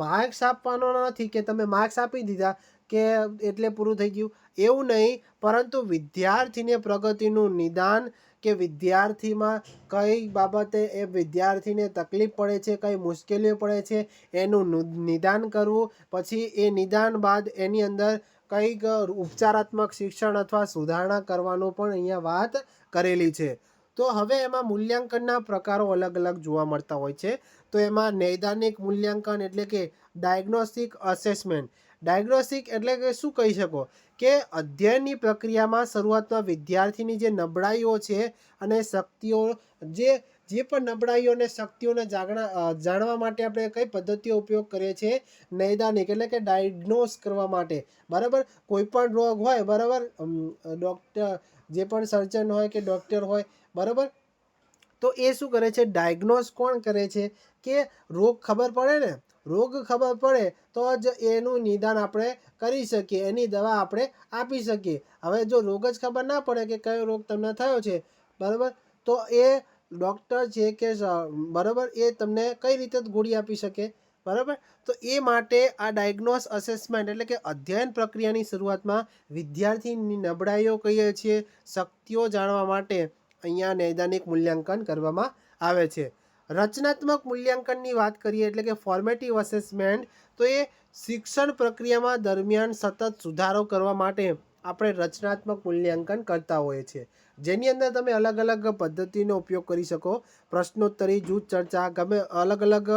માર્ક્સ આપવાનો નથી કે તમે માર્ક્સ આપી દીધા કે એટલે પૂરું થઈ ગયું, એવું નહીં. પરંતુ વિદ્યાર્થીને પ્રગતિનું નિદાન કે વિદ્યાર્થીમાં કઈ બાબતે એ વિદ્યાર્થીને તકલીફ પડે છે, કઈ મુશ્કેલીઓ પડે છે, એનું નિદાન કરવું. પછી એ નિદાન બાદ એની અંદર કંઈક ઉપચારાત્મક શિક્ષણ અથવા સુધારણા કરવાનું પણ અહીંયા વાત કરેલી છે. તો હવે એમાં મૂલ્યાંકનના પ્રકારો અલગ અલગ જોવા મળતા હોય છે. તો એમાં નૈદાનિક મૂલ્યાંકન એટલે કે ડાયગ્નોસ્ટિક અસેસમેન્ટ. ડાયગ્નોસ્ટિક એટલે કે શું કહી શકો કે અધ્યયનની પ્રક્રિયામાં શરૂઆતમાં વિદ્યાર્થીની જે નબળાઈઓ છે અને શક્તિઓ, જે પણ નબળાઈઓ અને શક્તિઓને જાણવા માટે આપણે કઈ પદ્ધતિઓ ઉપયોગ કરીએ છીએ? નૈદાનિક એટલે કે ડાયગ્નોસ કરવા માટે. બરાબર, કોઈ પણ રોગ હોય, બરાબર, ડૉક્ટર જે પણ સર્જન હોય કે ડૉક્ટર હોય, બરાબર, તો એ શું કરે છે? ડાયગ્નોસ કોણ કરે છે કે રોગ ખબર પડે ને રોગ ખબર પડે તો જ એનું નિદાન આપણે કરી શકીએ, એની દવા આપણે આપી શકીએ. હવે જો રોગ જ ખબર ના પડે કે કયો રોગ તમને થયો છે, બરાબર, તો એ ડૉક્ટર છે કે બરાબર એ તમને કઈ રીતે ગોળી આપી શકે, બરાબર. તો એ માટે આ ડાયગ્નોસ અસેસમેન્ટ એટલે કે અધ્યયન પ્રક્રિયાની શરૂઆતમાં વિદ્યાર્થીની નબળાઈઓ કહીએ છીએ, શક્તિઓ જાણવા માટે અહીંયા નૈદાનિક મૂલ્યાંકન કરવામાં આવે છે. રચનાત્મક મૂલ્યાંકનની વાત કરીએ એટલે કે ફોર્મેટિવ અસેસમેન્ટ, તો એ શિક્ષણ પ્રક્રિયામાં દરમિયાન સતત સુધારો કરવા માટે આપણે રચનાત્મક મૂલ્યાંકન કરતા હોઈએ છીએ, જેની અંદર તમે અલગ અલગ પદ્ધતિનો ઉપયોગ કરી શકો. પ્રશ્નોત્તરી, જૂથ ચર્ચા, ગમે અલગ અલગ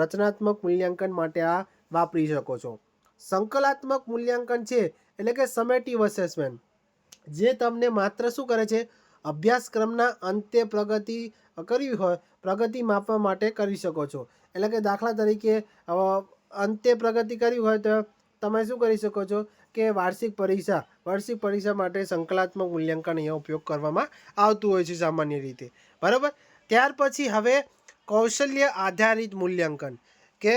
રચનાત્મક મૂલ્યાંકન માટે આ વાપરી શકો છો. સંકલાત્મક મૂલ્યાંકન છે એટલે કે સમેટિવ અસેસમેન્ટ, જે તમને માત્ર શું કરે છે, અભ્યાસક્રમના અંતે પ્રગતિ કરવી હોય, પ્રગતિ માપવા માટે કરી શકો છો. એટલે કે દાખલા તરીકે અંતે પ્રગતિ કરવી હોય તો તમે શું કરી શકો છો કે વાર્ષિક પરીક્ષા માટે સંકલાત્મક મૂલ્યાંકન અહીંયા ઉપયોગ કરવામાં આવતું હોય છે સામાન્ય રીતે, બરાબર. ત્યાર પછી હવે કૌશલ્ય આધારિત મૂલ્યાંકન, કે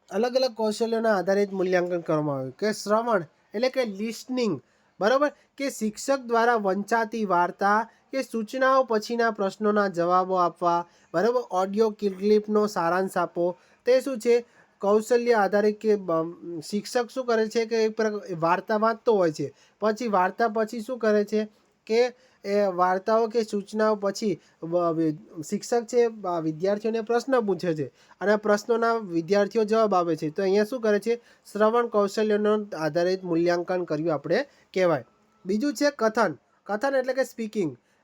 અલગ અલગ કૌશલ્યોના આધારિત મૂલ્યાંકન કરવામાં આવ્યું, કે શ્રવણ એટલે કે લિસનિંગ, બરાબર, કે શિક્ષક દ્વારા વંચાતી વાર્તા કે સૂચનાઓ પછીના પ્રશ્નોના જવાબો આપવા, બરાબર, ઓડિયો ક્લિપનો સારાંશ આપો. તે શું છે, કૌશલ્ય આધારિત, કે શિક્ષક શું કરે છે કે વાર્તા વાંચતો હોય છે, પછી વાર્તા પછી શું કરે છે કે એ વાર્તાઓ કે સૂચનાઓ પછી શિક્ષક છે વિદ્યાર્થીઓને પ્રશ્ન પૂછે છે અને પ્રશ્નોના વિદ્યાર્થીઓ જવાબ આપે છે. તો અહીંયા શું કરે છે, શ્રવણ કૌશલ્યનો આધારિત મૂલ્યાંકન કર્યું આપણે કહેવાય. બીજું છે કથન. કથન એટલે કે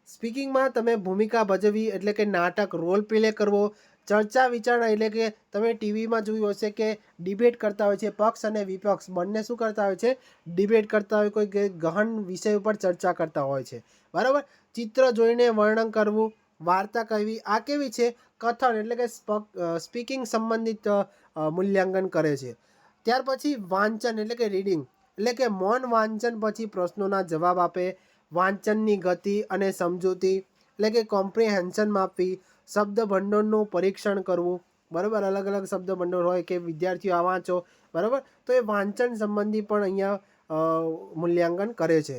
સ્પીકિંગમાં તમે ભૂમિકા ભજવવી એટલે કે નાટક, રોલ પ્લે કરવો. ચર્ચા વિચારણા એટલે કે તમે ટીવીમાં જોયું હશે કે ડિબેટ કરતા હોય છે, પક્ષ અને વિપક્ષ બંને શું કરતા હોય છે, ડિબેટ કરતા હોય, કોઈ ગહન વિષય ઉપર ચર્ચા કરતા હોય છે, બરાબર. ચિત્ર જોઈને વર્ણન કરવું, વાર્તા કહેવી, આ કેવી છે, કથન એટલે કે સ્પીકિંગ સંબંધિત મૂલ્યાંકન કરે છે. ત્યાર પછી વાંચન એટલે કે રીડિંગ, એટલે કે મૌન વાંચન પછી પ્રશ્નોના જવાબ આપે. વાંચનની ગતિ અને સમજૂતી એટલે કે કોમ્પ્રિહેન્શન માપવી. શબ્દ ભંડોળનું પરીક્ષણ કરવું, બરાબર, અલગ અલગ શબ્દ ભંડોળ હોય કે વિદ્યાર્થીઓ આ વાંચો, બરાબર, તો એ વાંચન સંબંધી પણ અહીંયા મૂલ્યાંકન કરે છે.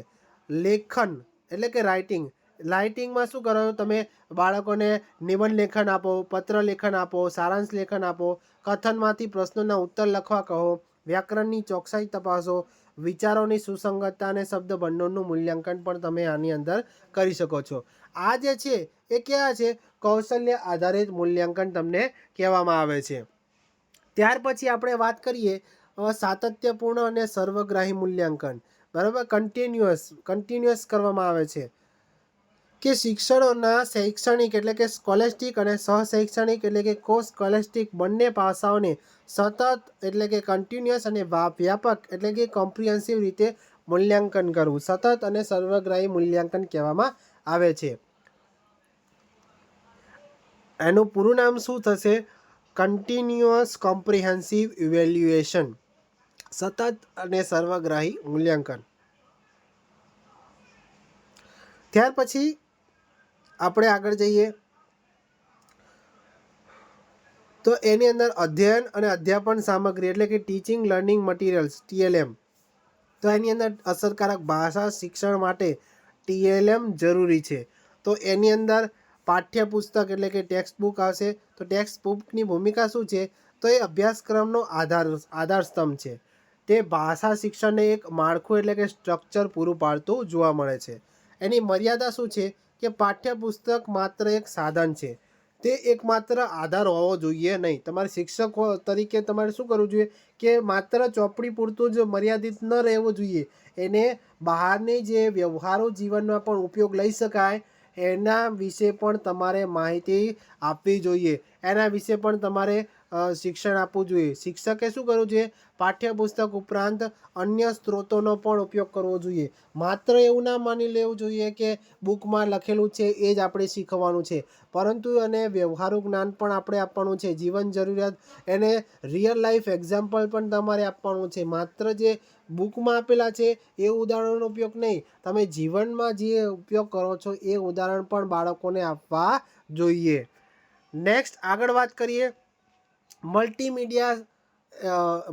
લેખન એટલે કે રાઇટિંગમાં શું કરો, તમે બાળકોને નિબંધ લેખન આપો, પત્ર લેખન આપો, સારાંશ લેખન આપો, કથનમાંથી પ્રશ્નોના ઉત્તર લખવા કહો, વ્યાકરણની ચોકસાઈ તપાસો, વિચારોની સુસંગતતા અને શબ્દ ભંડોળનું મૂલ્યાંકન પણ તમે આની અંદર કરી શકો છો. આ જે છે એ કયા છે, કૌશલ્ય આધારિત મૂલ્યાંકન તમને કહેવામાં આવે છે. ત્યાર પછી આપણે વાત કરીએ સાતત્યપૂર્ણ અને સર્વગ્રાહી મૂલ્યાંકન, બરાબર, કન્ટિન્યુઅસ કરવામાં આવે છે, કે શિક્ષણોના શૈક્ષણિક એટલે કે સ્કોલેસ્ટિક અને સહશૈક્ષણિક એટલે કે કો સ્કોલેસ્ટિક બંને પાસાઓને સતત એટલે કે કન્ટિન્યુઅસ અને વ્યાપક એટલે કે કોમ્પ્રિહેન્સિવ રીતે મૂલ્યાંકન કરવું, સતત અને સર્વગ્રાહી મૂલ્યાંકન કહેવામાં આવે છે. એનું પૂરું નામ શું થશે, કન્ટિન્યુઅસ કોમ્પ્રિહેન્સિવ ઇવેલ્યુએશન, સતત અને સર્વગ્રાહી મૂલ્યાંકન. ત્યાર પછી આપણે આગળ જઈએ તો એની અંદર અધ્યયન અને અધ્યાપન સામગ્રી એટલે કે ટીચિંગ લર્નિંગ મટીરિયલ્સ, TLM. તો એની અંદર અસરકારક ભાષા શિક્ષણ માટે TLM જરૂરી છે. તો એની અંદર પાઠ્યપુસ્તક એટલે કે ટેક્સ્ટ બુક આવશે. તો ટેક્સ્ટ બુકની ભૂમિકા શું છે, તો એ અભ્યાસક્રમનો આધાર સ્તંભ છે. તે ભાષા શિક્ષણને એક માળખું એટલે કે સ્ટ્રક્ચર પૂરું પાડતું જોવા મળે છે. એની મર્યાદા શું છે કે પાઠ્યપુસ્તક માત્ર એક સાધન છે, તે એકમાત્ર આધાર હોવો જોઈએ નહીં. તમારે શિક્ષક તરીકે તમારે શું કરવું જોઈએ કે માત્ર ચોપડી પૂરતું જ મર્યાદિત ન રહેવું જોઈએ. એને બહારની જે વ્યવહારુ જીવનમાં પણ ઉપયોગ લઈ શકાય એના વિશે પણ તમારે માહિતી આપવી જોઈએ, એના વિશે પણ તમારે શિક્ષણ આપવું જોઈએ. શિક્ષકે શું કરવું જોઈએ, પાઠ્યપુસ્તક ઉપરાંત અન્ય સ્ત્રોતોનો પણ ઉપયોગ કરવો જોઈએ. માત્ર એવું ના માની લેવું જોઈએ કે બુકમાં લખેલું છે એ જ આપણે શીખવાનું છે, પરંતુ એને વ્યવહારુ જ્ઞાન પણ આપણે આપવાનું છે, જીવન જરૂરિયાત, એને રિયલ લાઈફ એક્ઝામ્પલ પણ તમારે આપવાનું છે. માત્ર જે બુકમાં આપેલા છે એ ઉદાહરણોનો ઉપયોગ નહીં, તમે જીવનમાં જે ઉપયોગ કરો છો એ ઉદાહરણ પણ બાળકોને આપવા જોઈએ. નેક્સ્ટ આગળ વાત કરીએ મલ્ટીમીડિયા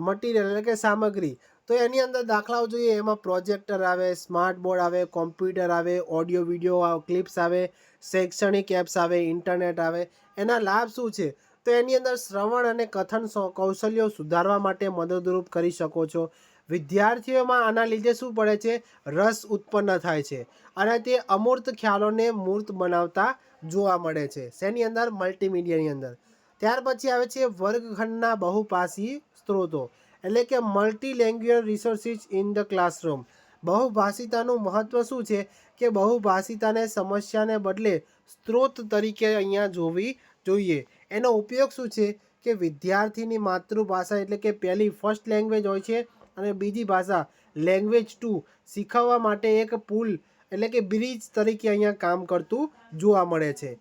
મટીરિયલ એટલે કે સામગ્રી, તો એની અંદર દાખલાઓ જોઈએ, એમાં પ્રોજેક્ટર આવે, સ્માર્ટ બોર્ડ આવે, કોમ્પ્યુટર આવે, ઓડિયો વિડીયો ક્લિપ્સ આવે, શૈક્ષણિક એપ્સ આવે, ઇન્ટરનેટ આવે. એના લાભ શું છે? તો એની અંદર શ્રવણ અને કથન કૌશલ્યો સુધારવા માટે મદદરૂપ કરી શકો છો. વિદ્યાર્થીઓમાં આના લીધે શું પડે છે? રસ ઉત્પન્ન થાય છે અને તે અમૂર્ત ખ્યાલોને મૂર્ત બનાવતા જોવા મળે છે. શેની અંદર? મલ્ટીમીડિયાની અંદર. ત્યાર પછી આવે છે વર્ગખંડના બહુભાષી સ્ત્રોતો, એટલે કે multi language resources in the classroom. બહુભાષિતાનું મહત્ત્વ શું છે? કે બહુભાષિતાને સમસ્યાને બદલે સ્ત્રોત તરીકે અહીંયા જોવી જોઈએ. એનો ઉપયોગ શું છે? કે વિદ્યાર્થીની માતૃભાષા એટલે કે પહેલી ફર્સ્ટ લેંગ્વેજ હોય છે અને બીજી ભાષા લેંગ્વેજ 2 શીખવવા માટે એક પુલ એટલે કે બ્રિજ તરીકે અહીંયા કામ કરતું જોવા મળે છે.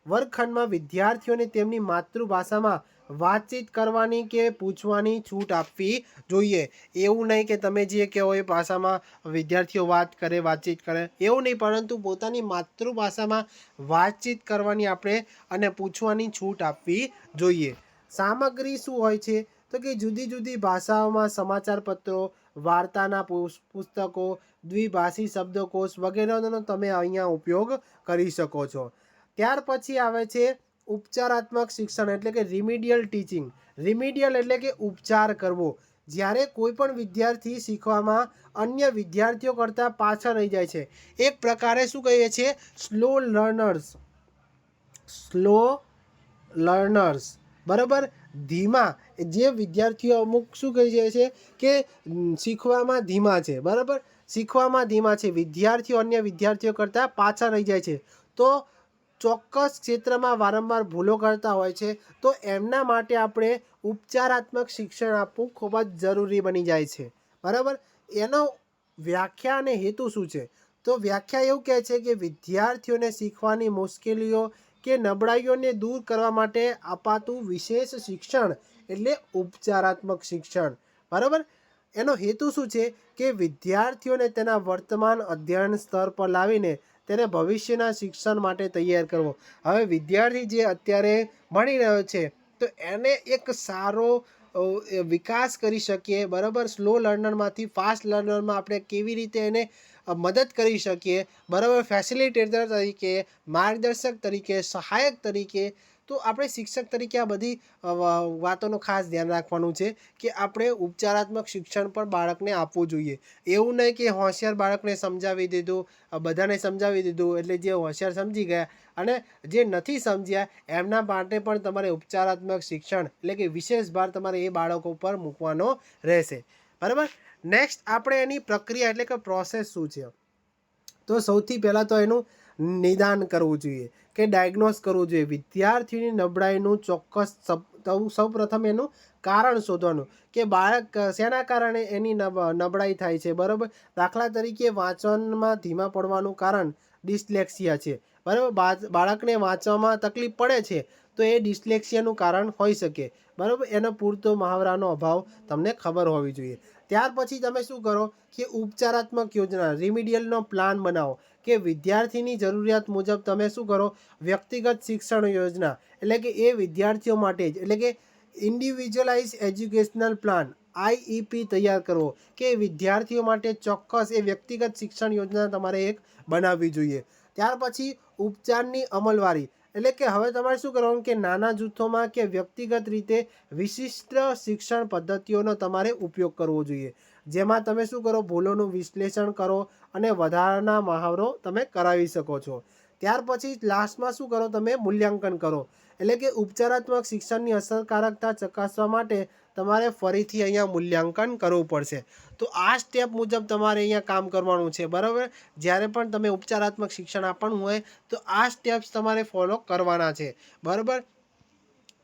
વર્ગખંડમાં વિદ્યાર્થીઓને તેમની માતૃભાષામાં વાતચીત કરવાની કે પૂછવાની છૂટ આપવી જોઈએ. એવું નહીં કે તમે જે કહો એ ભાષામાં વિદ્યાર્થીઓ વાતચીત કરે એવું નહીં, પરંતુ પોતાની માતૃભાષામાં વાતચીત કરવાની આપણે અને પૂછવાની છૂટ આપવી જોઈએ. સામગ્રી શું હોય છે? તો કે જુદી જુદી ભાષાઓમાં સમાચાર પત્રો, વાર્તાના પુસ્તકો, દ્વિભાષી શબ્દકોશ વગેરેનો તમે અહીંયા ઉપયોગ કરી શકો છો. ત્યાર પછી આવે છે ઉપચારાત્મક શિક્ષણ એટલે કે રિમિડિયલ ટીચિંગ. રિમિડિયલ એટલે કે ઉપચાર કરવો. જ્યારે કોઈ પણ વિદ્યાર્થી શીખવામાં અન્ય વિદ્યાર્થીઓ કરતાં પાછળ રહી જાય છે, એક પ્રકારે શું કહીએ છીએ? Slow learners. બરાબર? ધીમા જે વિદ્યાર્થીઓ અમુક શું કહી જાય છે કે શીખવામાં ધીમા છે. બરાબર? શીખવામાં ધીમા છે, વિદ્યાર્થીઓ અન્ય વિદ્યાર્થીઓ કરતાં પાછળ રહી જાય છે, તો ચોક્કસ ક્ષેત્રમાં વારંવાર ભૂલો કરતા હોય છે, તો એમના માટે આપણે ઉપચારાત્મક શિક્ષણ આપવું ખૂબ જ જરૂરી બની જાય છે. બરાબર? એનો વ્યાખ્યા અને હેતુ શું છે? તો વ્યાખ્યા એવું કહે છે કે વિદ્યાર્થીઓને શીખવાની મુશ્કેલીઓ કે નબળાઈઓને દૂર કરવા માટે અપાતું વિશેષ શિક્ષણ એટલે ઉપચારાત્મક શિક્ષણ. બરાબર? એનો હેતુ શું છે? કે વિદ્યાર્થીઓને તેના વર્તમાન અધ્યયન સ્તર પર લાવીને તેને ભવિષ્યના શિક્ષણ માટે તૈયાર કરવો. હવે વિદ્યાર્થી જે અત્યારે ભણી રહ્યો છે, તો એને એક સારો વિકાસ કરી શકીએ. બરાબર? સ્લો લર્નરમાંથી ફાસ્ટ લર્નરમાં આપણે કેવી રીતે એને મદદ કરી શકીએ. બરાબર? ફેસિલિટેટર તરીકે, માર્ગદર્શક તરીકે, સહાયક તરીકે. તો આપણે શિક્ષક તરીકે આ બધી વાતોનું ખાસ ધ્યાન રાખવાનું છે કે આપણે ઉપચારાત્મક શિક્ષણ પણ બાળકને આપવું જોઈએ. એવું નહીં કે હોશિયાર બાળકને સમજાવી દીધું, બધાને સમજાવી દીધું એટલે જે હોશિયાર સમજી ગયા અને જે નથી સમજ્યા એમના માટે પણ તમારે ઉપચારાત્મક શિક્ષણ એટલે કે વિશેષ ભાર તમારે એ બાળકો પર મૂકવાનો રહેશે. બરાબર? નેક્સ્ટ આપણે એની પ્રક્રિયા એટલે કે પ્રોસેસ શું છે? તો સૌથી પહેલાં તો એનું નિદાન કરવું જોઈએ કે ડાયગ્નોસ કરવું જોઈએ. વિદ્યાર્થીની નબળાઈનું ચોક્કસ સૌપ્રથમ એનું કારણ શોધવાનું કે બાળક શેના કારણે એની નબળાઈ થાય છે. બરાબર? દાખલા તરીકે વાંચનમાં ધીમા પડવાનું કારણ ડિસ્લેક્સિયા છે. બરાબર? બાળકને વાંચવામાં તકલીફ પડે છે, તો એ ડિસ્લેક્સિયાનું કારણ હોઈ શકે. બરાબર? એનો પૂરતો મહાવરાનો અભાવ તમને ખબર હોવી જોઈએ. ત્યાર પછી તમે શું કરો કે ઉપચારાત્મક યોજના રિમિડિયલનો પ્લાન બનાવો કે વિદ્યાર્થીની જરૂરિયાત મુજબ તમે શું કરો? વ્યક્તિગત શિક્ષણ યોજના એટલે કે એ વિદ્યાર્થીઓ માટે જ એટલે કે ઇન્ડિવિજ્યુઅલાઇઝ એજ્યુકેશનલ પ્લાન IEP તૈયાર કરવો કે વિદ્યાર્થીઓ માટે ચોક્કસ એ વ્યક્તિગત શિક્ષણ યોજના તમારે એક બનાવવી જોઈએ. ત્યાર પછી ઉપચારની અમલવારી એટલે કે હવે તમારે શું કરવાનું કે નાના જૂથોમાં કે વ્યક્તિગત રીતે વિશિષ્ટ શિક્ષણ પદ્ધતિઓનો તમારે ઉપયોગ કરવો જોઈએ, જેમાં તમે શું કરો? ભૂલોનું વિશ્લેષણ કરો અને વધારાના મહાવરો તમે કરાવી શકો છો. ત્યાર પછી લાસ્ટમાં શું કરો? તમે મૂલ્યાંકન કરો. એટલે કે ઉપચારાત્મક શિક્ષણની અસરકારકતા ચકાસવા માટે તમારે ફરીથી અહીંયા મૂલ્યાંકન કરવું પડશે. તો આ સ્ટેપ મુજબ તમારે અહીંયા કામ કરવાનું છે. બરાબર? જ્યારે પણ તમે ઉપચારાત્મક શિક્ષણ આપવાનું હોય તો આ સ્ટેપ્સ તમારે ફોલો કરવાના છે. બરાબર?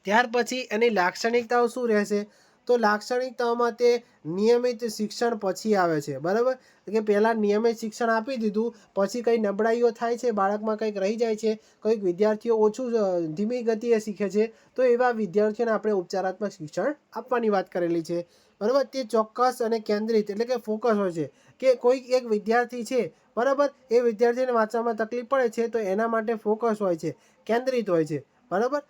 ત્યાર પછી એની લાક્ષણિકતાઓ શું રહેશે? તો લાક્ષણિકતાઓમાં તે નિયમિત શિક્ષણ પછી આવે છે. બરાબર? કે પહેલાં નિયમિત શિક્ષણ આપી દીધું, પછી કંઈ નબળાઈઓ થાય છે, બાળકમાં કંઈક રહી જાય છે, કંઈક વિદ્યાર્થીઓ ઓછું ધીમી ગતિએ શીખે છે, તો એવા વિદ્યાર્થીઓને આપણે ઉપચારાત્મક શિક્ષણ આપવાની વાત કરેલી છે. બરાબર? તે ચોક્કસ અને કેન્દ્રિત એટલે કે ફોકસ હોય છે કે કોઈક એક વિદ્યાર્થી છે, બરાબર, એ વિદ્યાર્થીને વાંચવામાં તકલીફ પડે છે, તો એના માટે ફોકસ હોય છે, કેન્દ્રિત હોય છે. બરાબર?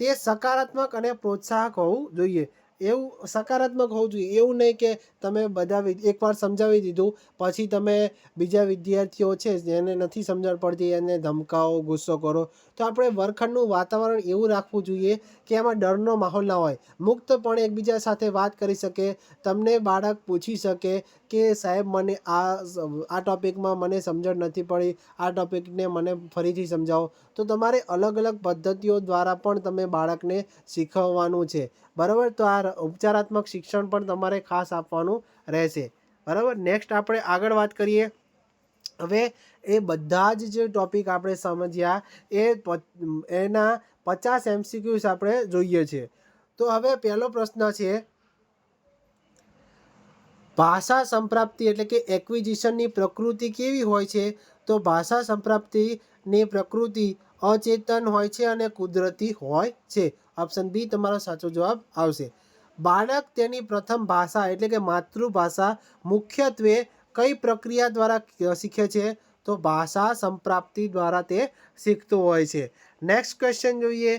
તે સકારાત્મક અને પ્રોત્સાહક હોવું જોઈએ. એવું સકારાત્મક હોવું જોઈએ. એવું નહીં કે તમે બધા એકવાર સમજાવી દીધું પછી તમે બીજા વિદ્યાર્થીઓ છે જેને નથી સમજણ પડતી એને ધમકાવો, ગુસ્સો કરો. તો આપણે વર્ગખંડનું વાતાવરણ એવું રાખવું જોઈએ કે એમાં ડરનો માહોલ ના હોય. મુક્તપણે એકબીજા સાથે વાત કરી શકે. તમને બાળક પૂછી શકે કે સાહેબ મને આ ટૉપિકમાં મને સમજણ નથી પડી, આ ટૉપિકને મને ફરીથી સમજાવો. તો તમારે અલગ અલગ પદ્ધતિઓ દ્વારા પણ તમે બાળકને શીખવવાનું છે. બરાબર, તો આ ઉપચારાત્મક શિક્ષણ પણ તમારે ખાસ આપવાનું રહેશે. બરાબર, નેક્સ્ટ આપણે આગળ વાત કરીએ. હવે એ બધા જ જે ટૉપિક આપણે સમજ્યા એના 50 MCQs આપણે જોઈએ છે. તો હવે પહેલો પ્રશ્ન છે, ભાષા સંપ્રાપ્તિ એટલે કે એક્વિઝિશનની પ્રકૃતિ કેવી હોય છે? તો ભાષા સંપ્રાપ્તિની પ્રકૃતિ અચેતન હોય છે અને કુદરતી હોય છે. ઓપ્શન બી તમારો સાચો જવાબ આવશે. બાળક તેની પ્રથમ ભાષા એટલે કે માતૃભાષા મુખ્યત્વે કઈ પ્રક્રિયા દ્વારા શીખે છે? તો ભાષા સંપ્રાપ્તિ દ્વારા તે શીખતો હોય છે. નેક્સ્ટ ક્વેશ્ચન જોઈએ.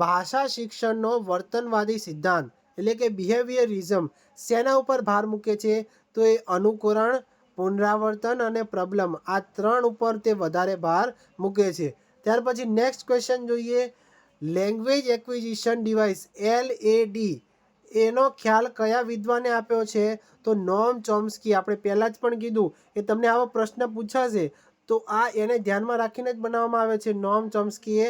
ભાષા શિક્ષણનો વર્તનવાદી સિદ્ધાંત એટલે કે બિહેવિયરિઝમ શેના ઉપર ભાર મૂકે છે? તો એ અનુકરણ, પુનરાવર્તન અને પ્રબલન આ 3 ઉપર તે વધારે ભાર મૂકે છે. ત્યાર પછી નેક્સ્ટ ક્વેશ્ચન જોઈએ. લેંગ્વેજ એક્વિઝિશન ડિવાઇસ LAD એનો ખ્યાલ કયા વિદ્વાને આપ્યો છે? તો નોમ ચોમ્સ્કી. આપણે પહેલાં જ પણ કીધું કે તમને આવો પ્રશ્ન પૂછાશે તો આ એને ધ્યાનમાં રાખીને જ બનાવવામાં આવે છે. નોમ ચોમ્સ્કીએ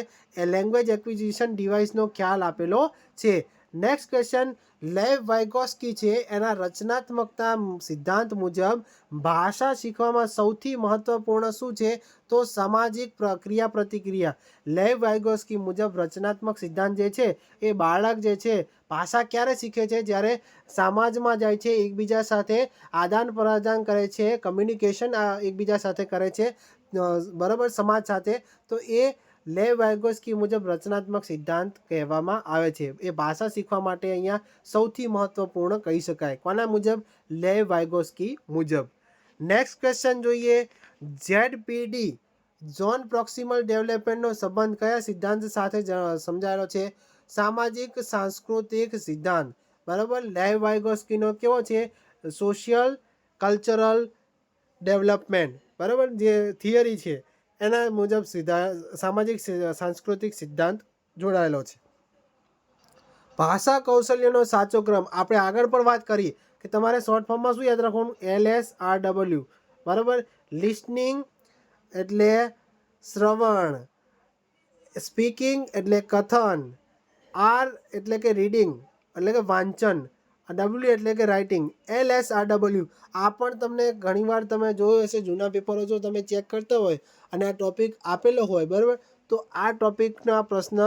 લેંગ્વેજ એક્વિઝિશન ડિવાઇસનો ખ્યાલ આપેલો છે. નેક્સ્ટ ક્વેશ્ચન, લેવ વાઇગોસ્કી છે એના રચનાત્મકતા સિદ્ધાંત મુજબ ભાષા શીખવામાં સૌથી મહત્વપૂર્ણ શું છે? તો સામાજિક ક્રિયા પ્રતિક્રિયા. લેવ વાઇગોસ્કી મુજબ રચનાત્મક સિદ્ધાંત જે છે એ બાળક જે છે ભાષા ક્યારે શીખે છે? જ્યારે સમાજમાં જાય છે, એકબીજા સાથે આદાન પ્રદાન કરે છે, કમ્યુનિકેશન એકબીજા સાથે કરે છે, બરાબર, સમાજ સાથે. તો એ લેવ વાઇગોસ્કી મુજબ રચનાત્મક સિદ્ધાંત કહેવામાં આવે છે. એ ભાષા શીખવા માટે અહીંયા સૌથી મહત્વપૂર્ણ કહી શકાય. કોના મુજબ? લેવ વાઇગોસ્કી મુજબ. નેક્સ્ટ ક્વેશ્ચન જોઈએ. ZPD ઝોન પ્રોક્સિમલ ડેવલપમેન્ટનો સંબંધ કયા સિદ્ધાંત સાથે સમજાયેલો છે? સામાજિક સાંસ્કૃતિક સિદ્ધાંત. બરાબર, લેવ વાઇગોસ્કીનો કેવો છે? Social cultural development. બરાબર, જે થિયરી છે એના મુજબ સામાજિક સાંસ્કૃતિક સિદ્ધાંત જોડાયેલો છે. ભાષા કૌશલ્યનો સાચો ક્રમ. આપણે આગળ પણ વાત કરી કે તમારે શોર્ટ ફોર્મમાં શું યાદ રાખવાનું? LSRW. બરાબર, લિસનિંગ એટલે શ્રવણ, સ્પીકિંગ એટલે કથન, R એટલે કે રીડિંગ એટલે કે વાંચન, W એટલે કે રાઇટિંગ, LSRW. આ પણ તમને ઘણીવાર તમે જોયું હશે જૂના પેપરો જો તમે ચેક કરતા હોય અને આ ટૉપિક આપેલો હોય, બરાબર, તો આ ટૉપિકના પ્રશ્ન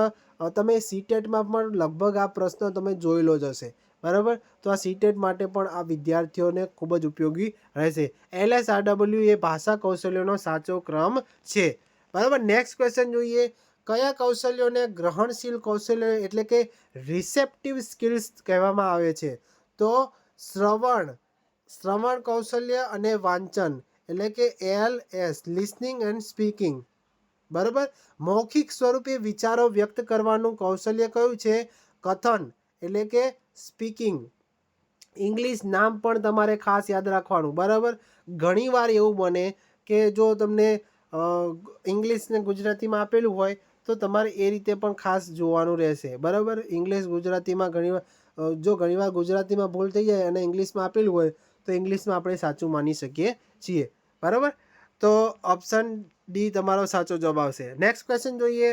તમે CTETમાં પણ લગભગ આ પ્રશ્ન તમે જોયેલો જ હશે. બરાબર, તો આ CTET માટે પણ આ વિદ્યાર્થીઓને ખૂબ જ ઉપયોગી રહેશે. LSRW એ ભાષા કૌશલ્યોનો સાચો ક્રમ છે. બરાબર, નેક્સ્ટ ક્વેશ્ચન જોઈએ. કયા કૌશલ્યોને ગ્રહણશીલ કૌશલ્ય એટલે કે રિસેપ્ટિવ સ્કિલ્સ કહેવામાં આવે છે? તો શ્રવણ કૌશલ્ય અને વાંચન એટલે કે LS, લિસનિંગ એન્ડ સ્પીકિંગ. બરાબર, મૌખિક સ્વરૂપે વિચારો વ્યક્ત કરવાનું કૌશલ્ય કયું છે? કથન એટલે કે સ્પીકિંગ. ઇંગ્લિશ નામ પણ તમારે ખાસ યાદ રાખવાનું. બરાબર, ઘણીવાર એવું બને કે જો તમને ઇંગ્લિશને ગુજરાતીમાં આપેલું હોય તો તમારે એ રીતે પણ ખાસ જોવાનું રહેશે. બરાબર, ઇંગ્લિશ ગુજરાતીમાં ઘણીવાર ગુજરાતીમાં ભૂલ થઈ જાય અને ઇંગ્લિશમાં આપેલું હોય તો ઇંગ્લિશમાં આપણે સાચું માની શકીએ છીએ. બરાબર, તો ઓપ્શન ડી તમારો સાચો જવાબ આવશે. નેક્સ્ટ ક્વેશ્ચન જોઈએ.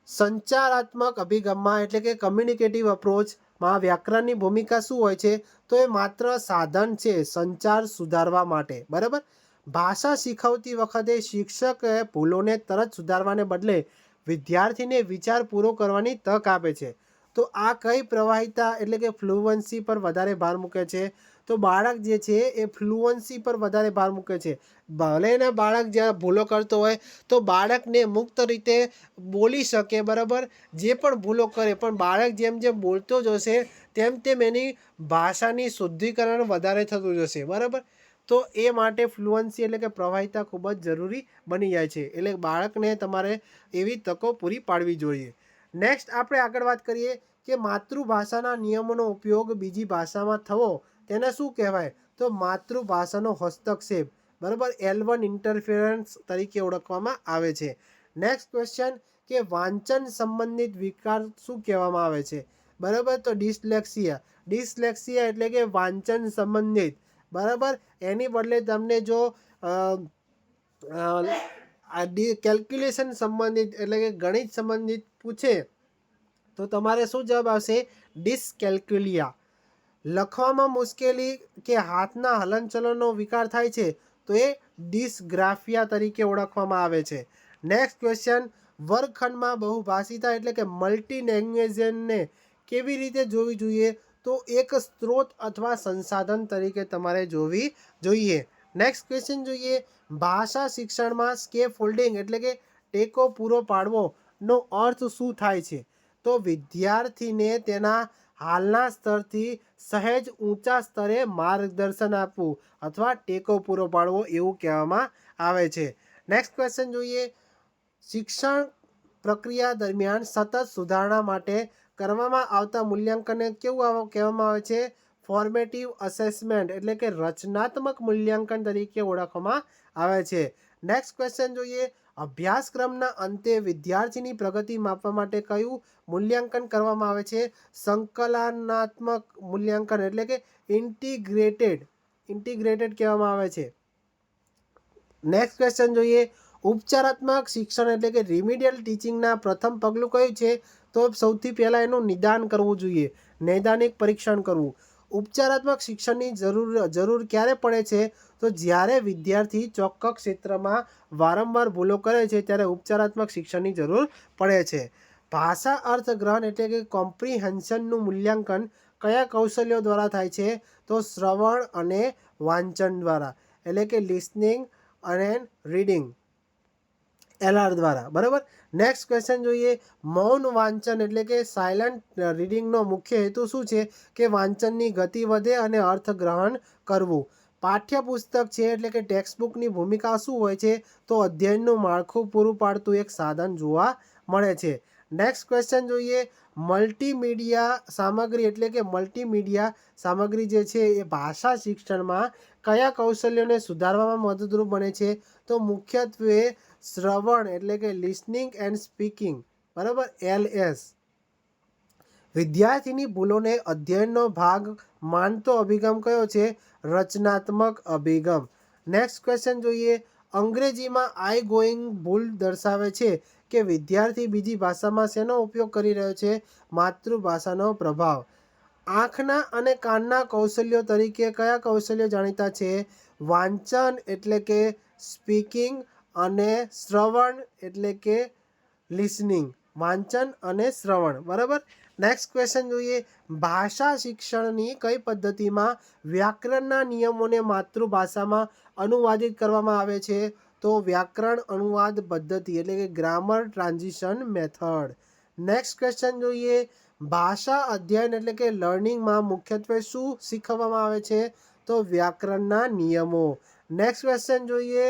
સંચારાત્મક અભિગમમાં એટલે કે કમ્યુનિકેટિવ અપ્રોચમાં વ્યાકરણની ભૂમિકા શું હોય છે? તો એ માત્ર સાધન છે સંચાર સુધારવા માટે. બરાબર, ભાષા શીખવતી વખતે શિક્ષકે ભૂલોને તરત સુધારવાને બદલે વિદ્યાર્થીને વિચાર પૂરો કરવાની તક આપે છે. તો આ કઈ પ્રવાહિતા એટલે કે ફ્લુવન્સી પર વધારે ભાર મૂકે છે? તો બાળક જે છે એ ફ્લુવન્સી પર વધારે ભાર મૂકે છે. ભલે ને બાળક જ્યાં ભૂલો કરતો હોય તો બાળકને મુક્ત રીતે બોલી શકે. બરાબર, જે પણ ભૂલો કરે પણ બાળક જેમ જેમ બોલતો જશે તેમ તેમ એની ભાષાની શુદ્ધિકરણ વધારે થતું જશે. બરાબર, તો એ માટે ફ્લુઅન્સી એટલે કે પ્રવાહિતા ખૂબ જ જરૂરી બની જાય છે. એટલે બાળકને તમારે એવી તકો પૂરી પાડવી જોઈએ. નેક્સ્ટ આપણે આગળ વાત કરીએ કે માતૃભાષાના નિયમોનો ઉપયોગ બીજી ભાષામાં થવો તેને શું કહેવાય? તો માતૃભાષાનો હસ્તક્ષેપ, બરાબર, L1 ઇન્ટરફિયરન્સ તરીકે ઓળખવામાં આવે છે. નેક્સ્ટ ક્વેશ્ચન કે વાંચન સંબંધિત વિકાર શું કહેવામાં આવે છે? બરાબર, તો ડિસ્લેક્સિયા. ડિસ્લેક્સિયા એટલે કે વાંચન સંબંધિત, બરાબર. એની બદલે તમને જો કેલ્ક્યુલેશન સંબંધિત એટલે કે ગણિત સંબંધિત પૂછે તો તમારે શું જવાબ આવશે? ડિસ્કેલ્ક્યુલિયા. લખવામાં મુશ્કેલી કે હાથના હલનચલનનો વિકાર થાય છે તો એ ડિસ્ગ્રાફિયા તરીકે ઓળખવામાં આવે છે. નેક્સ્ટ ક્વેશ્ચન, વર્ગખંડમાં બહુભાષિતા એટલે કે મલ્ટી લેંગ્વેજને કેવી રીતે જોવી જોઈએ? તો એક સ્ત્રોત અથવા સંસાધન તરીકે તમારે જોવી જોઈએ. નેક્સ્ટ ક્વેશ્ચન જોઈએ, ભાષા શિક્ષણમાં સ્કેફોલ્ડિંગ એટલે કે ટેકો પૂરો પાડવોનો અર્થ શું થાય છે? તો વિદ્યાર્થીને તેના હાલના સ્તરથી સહેજ ઊંચા સ્તરે માર્ગદર્શન આપવું અથવા ટેકો પૂરો પાડવો એવું કહેવામાં આવે છે. નેક્સ્ટ ક્વેશ્ચન જોઈએ, શિક્ષણ પ્રક્રિયા દરમિયાન સતત સુધારણા માટે કરવામાં આવતા મૂલ્યાંકનને કેવું કહેવામાં આવે છે? ફોર્મેટિવ અસેસમેન્ટ એટલે કે રચનાત્મક મૂલ્યાંકન તરીકે ઓળખવામાં આવે છે. નેક્સ્ટ ક્વેશ્ચન જોઈએ, અભ્યાસક્રમના અંતે વિદ્યાર્થીની પ્રગતિ માપવા માટે કયું મૂલ્યાંકન કરવામાં આવે છે? સંકલનાત્મક મૂલ્યાંકન એટલે કે ઇન્ટિગ્રેટેડ કહેવામાં આવે છે. નેક્સ્ટ ક્વેશ્ચન જોઈએ, ઉપચારાત્મક શિક્ષણ એટલે કે રિમિડિયલ ટીચિંગના પ્રથમ પગલું કયું છે? તો સૌથી પહેલાં એનું નિદાન કરવું જોઈએ, નૈદાનિક પરીક્ષણ કરવું. ઉપચારાત્મક શિક્ષણની જરૂર ક્યારે પડે છે? તો જ્યારે વિદ્યાર્થી ચોક્કસ ક્ષેત્રમાં વારંવાર ભૂલો કરે છે ત્યારે ઉપચારાત્મક શિક્ષણની જરૂર પડે છે. ભાષા અર્થગ્રહણ એટલે કે કોમ્પ્રિહેન્શનનું મૂલ્યાંકન કયા કૌશલ્યો દ્વારા થાય છે? તો શ્રવણ અને વાંચન દ્વારા એટલે કે લિસનિંગ અને રીડિંગ, LR દ્વારા, બરાબર. નેક્સ્ટ ક્વેશ્ચન જોઈએ, મૌન વાંચન એટલે કે સાયલન્ટ રીડિંગનો મુખ્ય હેતુ શું છે? કે વાંચનની ગતિ વધે અને અર્થગ્રહણ કરવું. પાઠ્યપુસ્તક છે એટલે કે ટેક્સ્ટબુકની ભૂમિકા શું હોય છે? તો અધ્યયનનું માળખું પૂરું પાડતું એક સાધન જોવા મળે છે. નેક્સ્ટ ક્વેશ્ચન જોઈએ, મલ્ટીમીડિયા સામગ્રી એટલે કે મલ્ટીમીડિયા સામગ્રી જે છે એ ભાષા શિક્ષણમાં કયા કૌશલ્યોને સુધારવામાં મદદરૂપ બને છે? તો મુખ્યત્વે શ્રવણ એટલે કે લિસનિંગ એન્ડ સ્પીકિંગ, બરાબર, LS. વિદ્યાર્થીની ભૂલોને અધ્યયનનો ભાગ માનતો અભિગમ કયો છે? રચનાત્મક અભિગમ. નેક્સ્ટ ક્વેશ્ચન જોઈએ, અંગ્રેજીમાં આઈ ગોઈંગ ભૂલ દર્શાવે છે કે વિદ્યાર્થી બીજી ભાષામાં શેનો ઉપયોગ કરી રહ્યો છે? માતૃભાષાનો પ્રભાવ. આંખના અને કાનના કૌશલ્યો તરીકે કયા કૌશલ્યો જાણીતા છે? વાંચન એટલે કે સ્પીકિંગ અને શ્રવણ એટલે કે લિસનિંગ. વાંચન અને શ્રવણ, બરાબર. નેક્સ્ટ ક્વેશ્ચન જોઈએ, ભાષા શિક્ષણની કઈ પદ્ધતિમાં વ્યાકરણના નિયમોને માતૃભાષામાં અનુવાદિત કરવામાં આવે છે? તો વ્યાકરણ અનુવાદ પદ્ધતિ એટલે કે grammar transition method. Next question જોઈએ, ભાષા અધ્યયન એટલે કે લર્નિંગમાં મુખ્યત્વે શું શીખવવામાં આવે છે? તો વ્યાકરણના નિયમો. નેક્સ્ટ ક્વેશ્ચન જોઈએ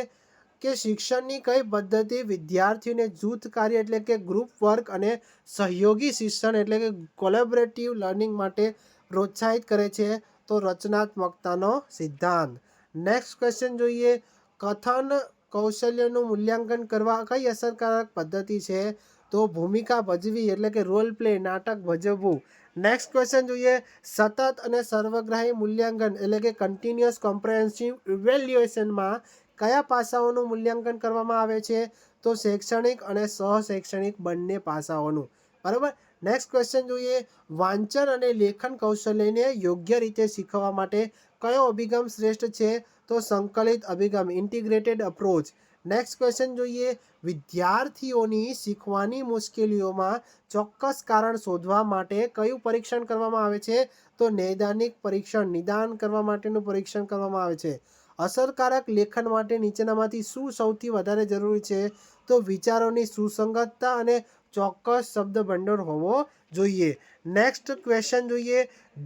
કે શિક્ષણની કઈ પદ્ધતિ વિદ્યાર્થીઓને જૂથ કાર્ય એટલે કે ગ્રુપ વર્ક અને સહયોગી શિક્ષણ એટલે કે કોલેબોરેટિવ લર્નિંગ માટે પ્રોત્સાહિત કરે છે? તો રચનાત્મકતાનો સિદ્ધાંત. નેક્સ્ટ ક્વેશ્ચન જોઈએ, કથન કૌશલ્યનું મૂલ્યાંકન કરવા કઈ અસરકારક પદ્ધતિ છે? તો ભૂમિકા ભજવી એટલે કે રોલ પ્લે, નાટક ભજવવું. નેક્સ્ટ ક્વેશ્ચન જોઈએ, સતત અને સર્વગ્રાહી મૂલ્યાંકન એટલે કે કન્ટિન્યુઅસ કોમ્પ્રેહેન્સિવ ઇવેલ્યુએશનમાં કયા પાસાઓનું મૂલ્યાંકન કરવામાં આવે છે? તો શૈક્ષણિક અને સહશૈક્ષણિક બંને પાસાઓનું, બરાબર. નેક્સ્ટ ક્વેશ્ચન જોઈએ, વાંચન અને લેખન કૌશલ્યને યોગ્ય રીતે શીખવવા માટે કયો અભિગમ શ્રેષ્ઠ છે? તો સંકલિત અભિગમ, ઇન્ટિગ્રેટેડ અપ્રોચ. નેક્સ્ટ ક્વેશ્ચન જોઈએ, વિદ્યાર્થીઓની શીખવાની મુશ્કેલીઓમાં ચોક્કસ કારણ શોધવા માટે કયું પરીક્ષણ કરવામાં આવે છે? તો નૈદાનિક પરીક્ષણ, નિદાન કરવા માટેનું પરીક્ષણ કરવામાં આવે છે. અસરકારક લેખન માટે નીચેનામાંથી શું સૌથી વધારે જરૂરી છે? તો વિચારોની સુસંગતતા અને ચોક્કસ શબ્દભંડોળ હોવો જોઈએ. નેક્સ્ટ ક્વેશ્ચન જોઈએ,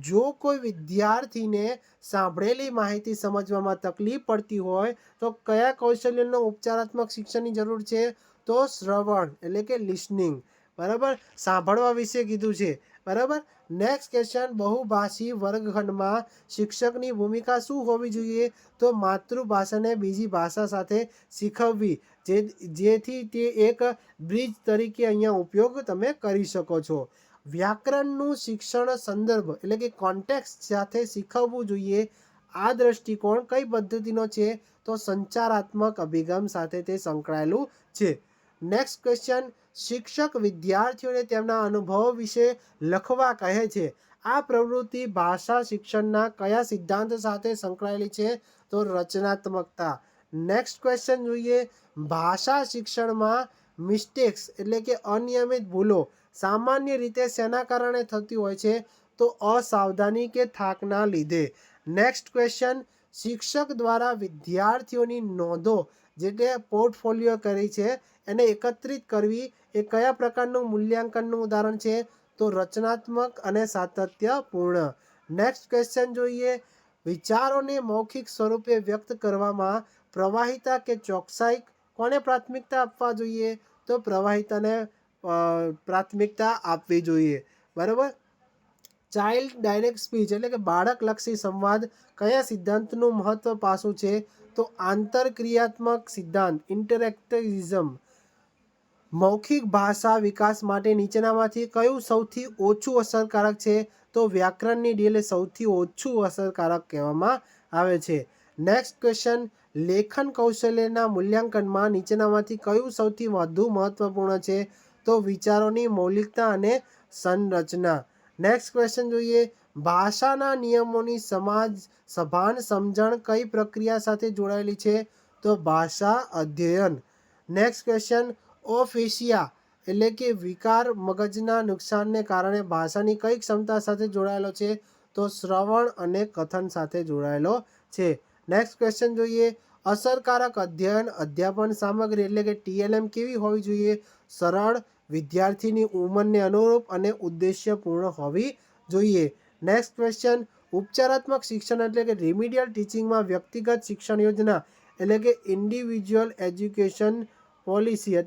જો કોઈ વિદ્યાર્થીને સાંભળેલી માહિતી સમજવામાં તકલીફ પડતી હોય તો કયા કૌશલ્યનો ઉપચારાત્મક શિક્ષણની જરૂર છે? તો શ્રવણ એટલે કે લિસનિંગ, બરાબર, સાંભળવા વિશે કીધું છે. બરાબર. નેક્સ્ટ ક્વેશ્ચન, બહુભાષી વર્ગખંડમાં શિક્ષકની ભૂમિકા શું હોવી જોઈએ? તો માતૃભાષાને બીજી ભાષા સાથે શીખવવી, જેથી તે એક બ્રિજ તરીકે અહીંયા ઉપયોગ તમે કરી શકો છો. વ્યાકરણનું શિક્ષણ સંદર્ભ એટલે કે કોન્ટેક્સ્ટ સાથે શીખવવું જોઈએ. આ દ્રષ્ટિકોણ કઈ પદ્ધતિનો છે? તો સંચારાત્મક અભિગમ સાથે તે સંકળાયેલું છે. નેક્સ્ટ ક્વેશ્ચન, શિક્ષક વિદ્યાર્થીઓને તેમના અનુભવો વિશે લખવા કહે છે. આ પ્રવૃત્તિ ભાષા શિક્ષણના કયા સિદ્ધાંત સાથે સંકળાયેલી છે? તો રચનાત્મકતા. નેક્સ્ટ ક્વેશ્ચન જોઈએ, ભાષા શિક્ષણમાં મિસ્ટેક્સ એટલે કે અનિયમિત ભૂલો સામાન્ય રીતે શેના કારણે થતી હોય છે? તો અસાવધાની કે થાકના લીધે. નેક્સ્ટ ક્વેશ્ચન, શિક્ષક દ્વારા વિદ્યાર્થીઓની નોંધો જે તે પોર્ટફોલિયો કરી છે એને એકત્રિત કરવી એ કયા પ્રકારનું મૂલ્યાંકનનું ઉદાહરણ છે? તો રચનાત્મક અને સાતત્યપૂર્ણ. નેક્સ્ટ ક્વેશ્ચન જોઈએ, વિચારોને મૌખિક સ્વરૂપે વ્યક્ત કરવામાં પ્રવાહિતા કે ચોકસાઈ કોને પ્રાથમિકતા આપવા જોઈએ? તો પ્રવાહિતાને પ્રાથમિકતા આપવી જોઈએ. બરાબર. ચાઇલ્ડ ડાયરેક્ટ સ્પીચ એટલે કે બાળકલક્ષી સંવાદ કયા સિદ્ધાંતનું મહત્વ પાસું છે? તો આંતરક્રિયાત્મક સિદ્ધાંત, ઇન્ટરેક્ટિવિઝમ. મૌખિક ભાષા વિકાસ માટે નીચેનામાંથી કયું સૌથી ઓછું અસરકારક છે? તો વ્યાકરણની ડીલ સૌથી ઓછું અસરકારક કહેવામાં આવે છે. નેક્સ્ટ ક્વેશ્ચન, લેખન કૌશલ્યના મૂલ્યાંકનમાં નીચેનામાંથી કયું સૌથી વધુ મહત્વપૂર્ણ છે? તો વિચારોની મૌલિકતા અને સંરચના. નેક્સ્ટ ક્વેશ્ચન જોઈએ, ભાષાના નિયમોની સભાન સમજણ કઈ પ્રક્રિયા સાથે જોડાયેલી છે? તો ભાષા અધ્યયન. નેક્સ્ટ ક્વેશ્ચન, ઓફેશિયા એટલે કે વિકાર મગજના નુકસાનને કારણે ભાષાની કઈ ક્ષમતા સાથે જોડાયેલો છે? તો શ્રવણ અને કથન સાથે જોડાયેલો છે. નેક્સ્ટ ક્વેશ્ચન જોઈએ, અસરકારક અધ્યયન અધ્યાપન સામગ્રી એટલે કે TLM કેવી હોવી જોઈએ? સરળ, વિદ્યાર્થીની ઉંમરને અનુરૂપ અને ઉદ્દેશ્યપૂર્ણ હોવી જોઈએ. નેક્સ્ટ ક્વેશ્ચન, ઉપચારાત્મક શિક્ષણ એટલે કે રિમિડિયલ ટીચિંગમાં વ્યક્તિગત શિક્ષણ યોજના એટલે કે ઇન્ડિવિજ્યુઅલ એજ્યુકેશન પોલિસી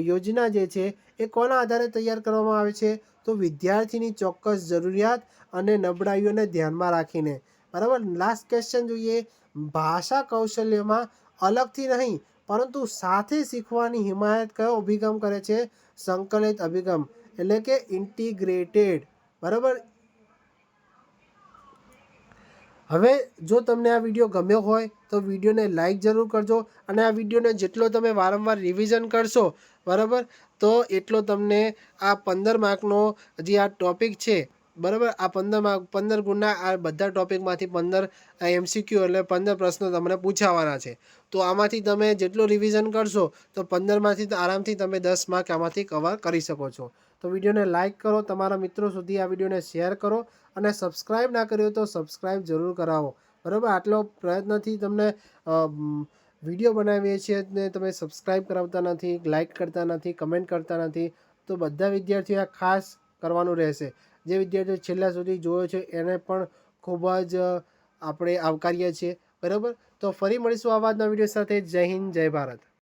યોજના જે છે એ કોના આધારે તૈયાર કરવામાં આવે છે? તો વિદ્યાર્થીની ચોક્કસ જરૂરિયાત અને નબળાઈઓને ધ્યાનમાં રાખીને. બરાબર. લાસ્ટ ક્વેશ્ચન જોઈએ, ભાષા કૌશલ્યમાં અલગથી નહીં પરંતુ સાથે શીખવાની હિમાયત કયો અભિગમ કરે છે? સંકલિત અભિગમ એટલે કે ઇન્ટિગ્રેટેડ. બરાબર. હવે જો તમને આ વિડીયો ગમ્યો હોય તો વિડીયોને લાઈક જરૂર કરજો અને આ વિડીયોને જેટલો તમે વારંવાર રિવિઝન કરશો, બરાબર, તો એટલો તમને આ 15 માર્કનો જે આ ટોપિક છે, બરાબર, આ 15 ગુણના આ બધા ટોપિકમાંથી 15 MCQ એટલે 15 પ્રશ્નો તમને પૂછાવાના છે. તો આમાંથી તમે જેટલું રિવિઝન કરશો તો 15માંથી આરામથી તમે 10 માર્ક આમાંથી કવર કરી શકો છો. તો વિડીયોને લાઈક કરો, તમારા મિત્રો સુધી આ વિડીયોને શેર કરો અને સબસ્ક્રાઈબ ના કર્યો તો સબસ્ક્રાઈબ જરૂર કરાવો. બરાબર. આટલો પ્રયત્નથી તમને વિડીયો બનાવીએ છીએ ને તમે સબસ્ક્રાઈબ કરાવતા નથી, લાઈક કરતા નથી, કમેન્ટ કરતા નથી. તો બધા વિદ્યાર્થીઓએ ખાસ કરવાનું રહેશે. જે વિદ્યાર્થીઓ છેલ્લા સુધી જોયો છે એને પણ ખૂબ જ આપણે આવકારીએ છીએ. બરાબર. તો ફરી મળીશું આવા જ નવા વિડીયો સાથે. જય હિન્દ, જય ભારત.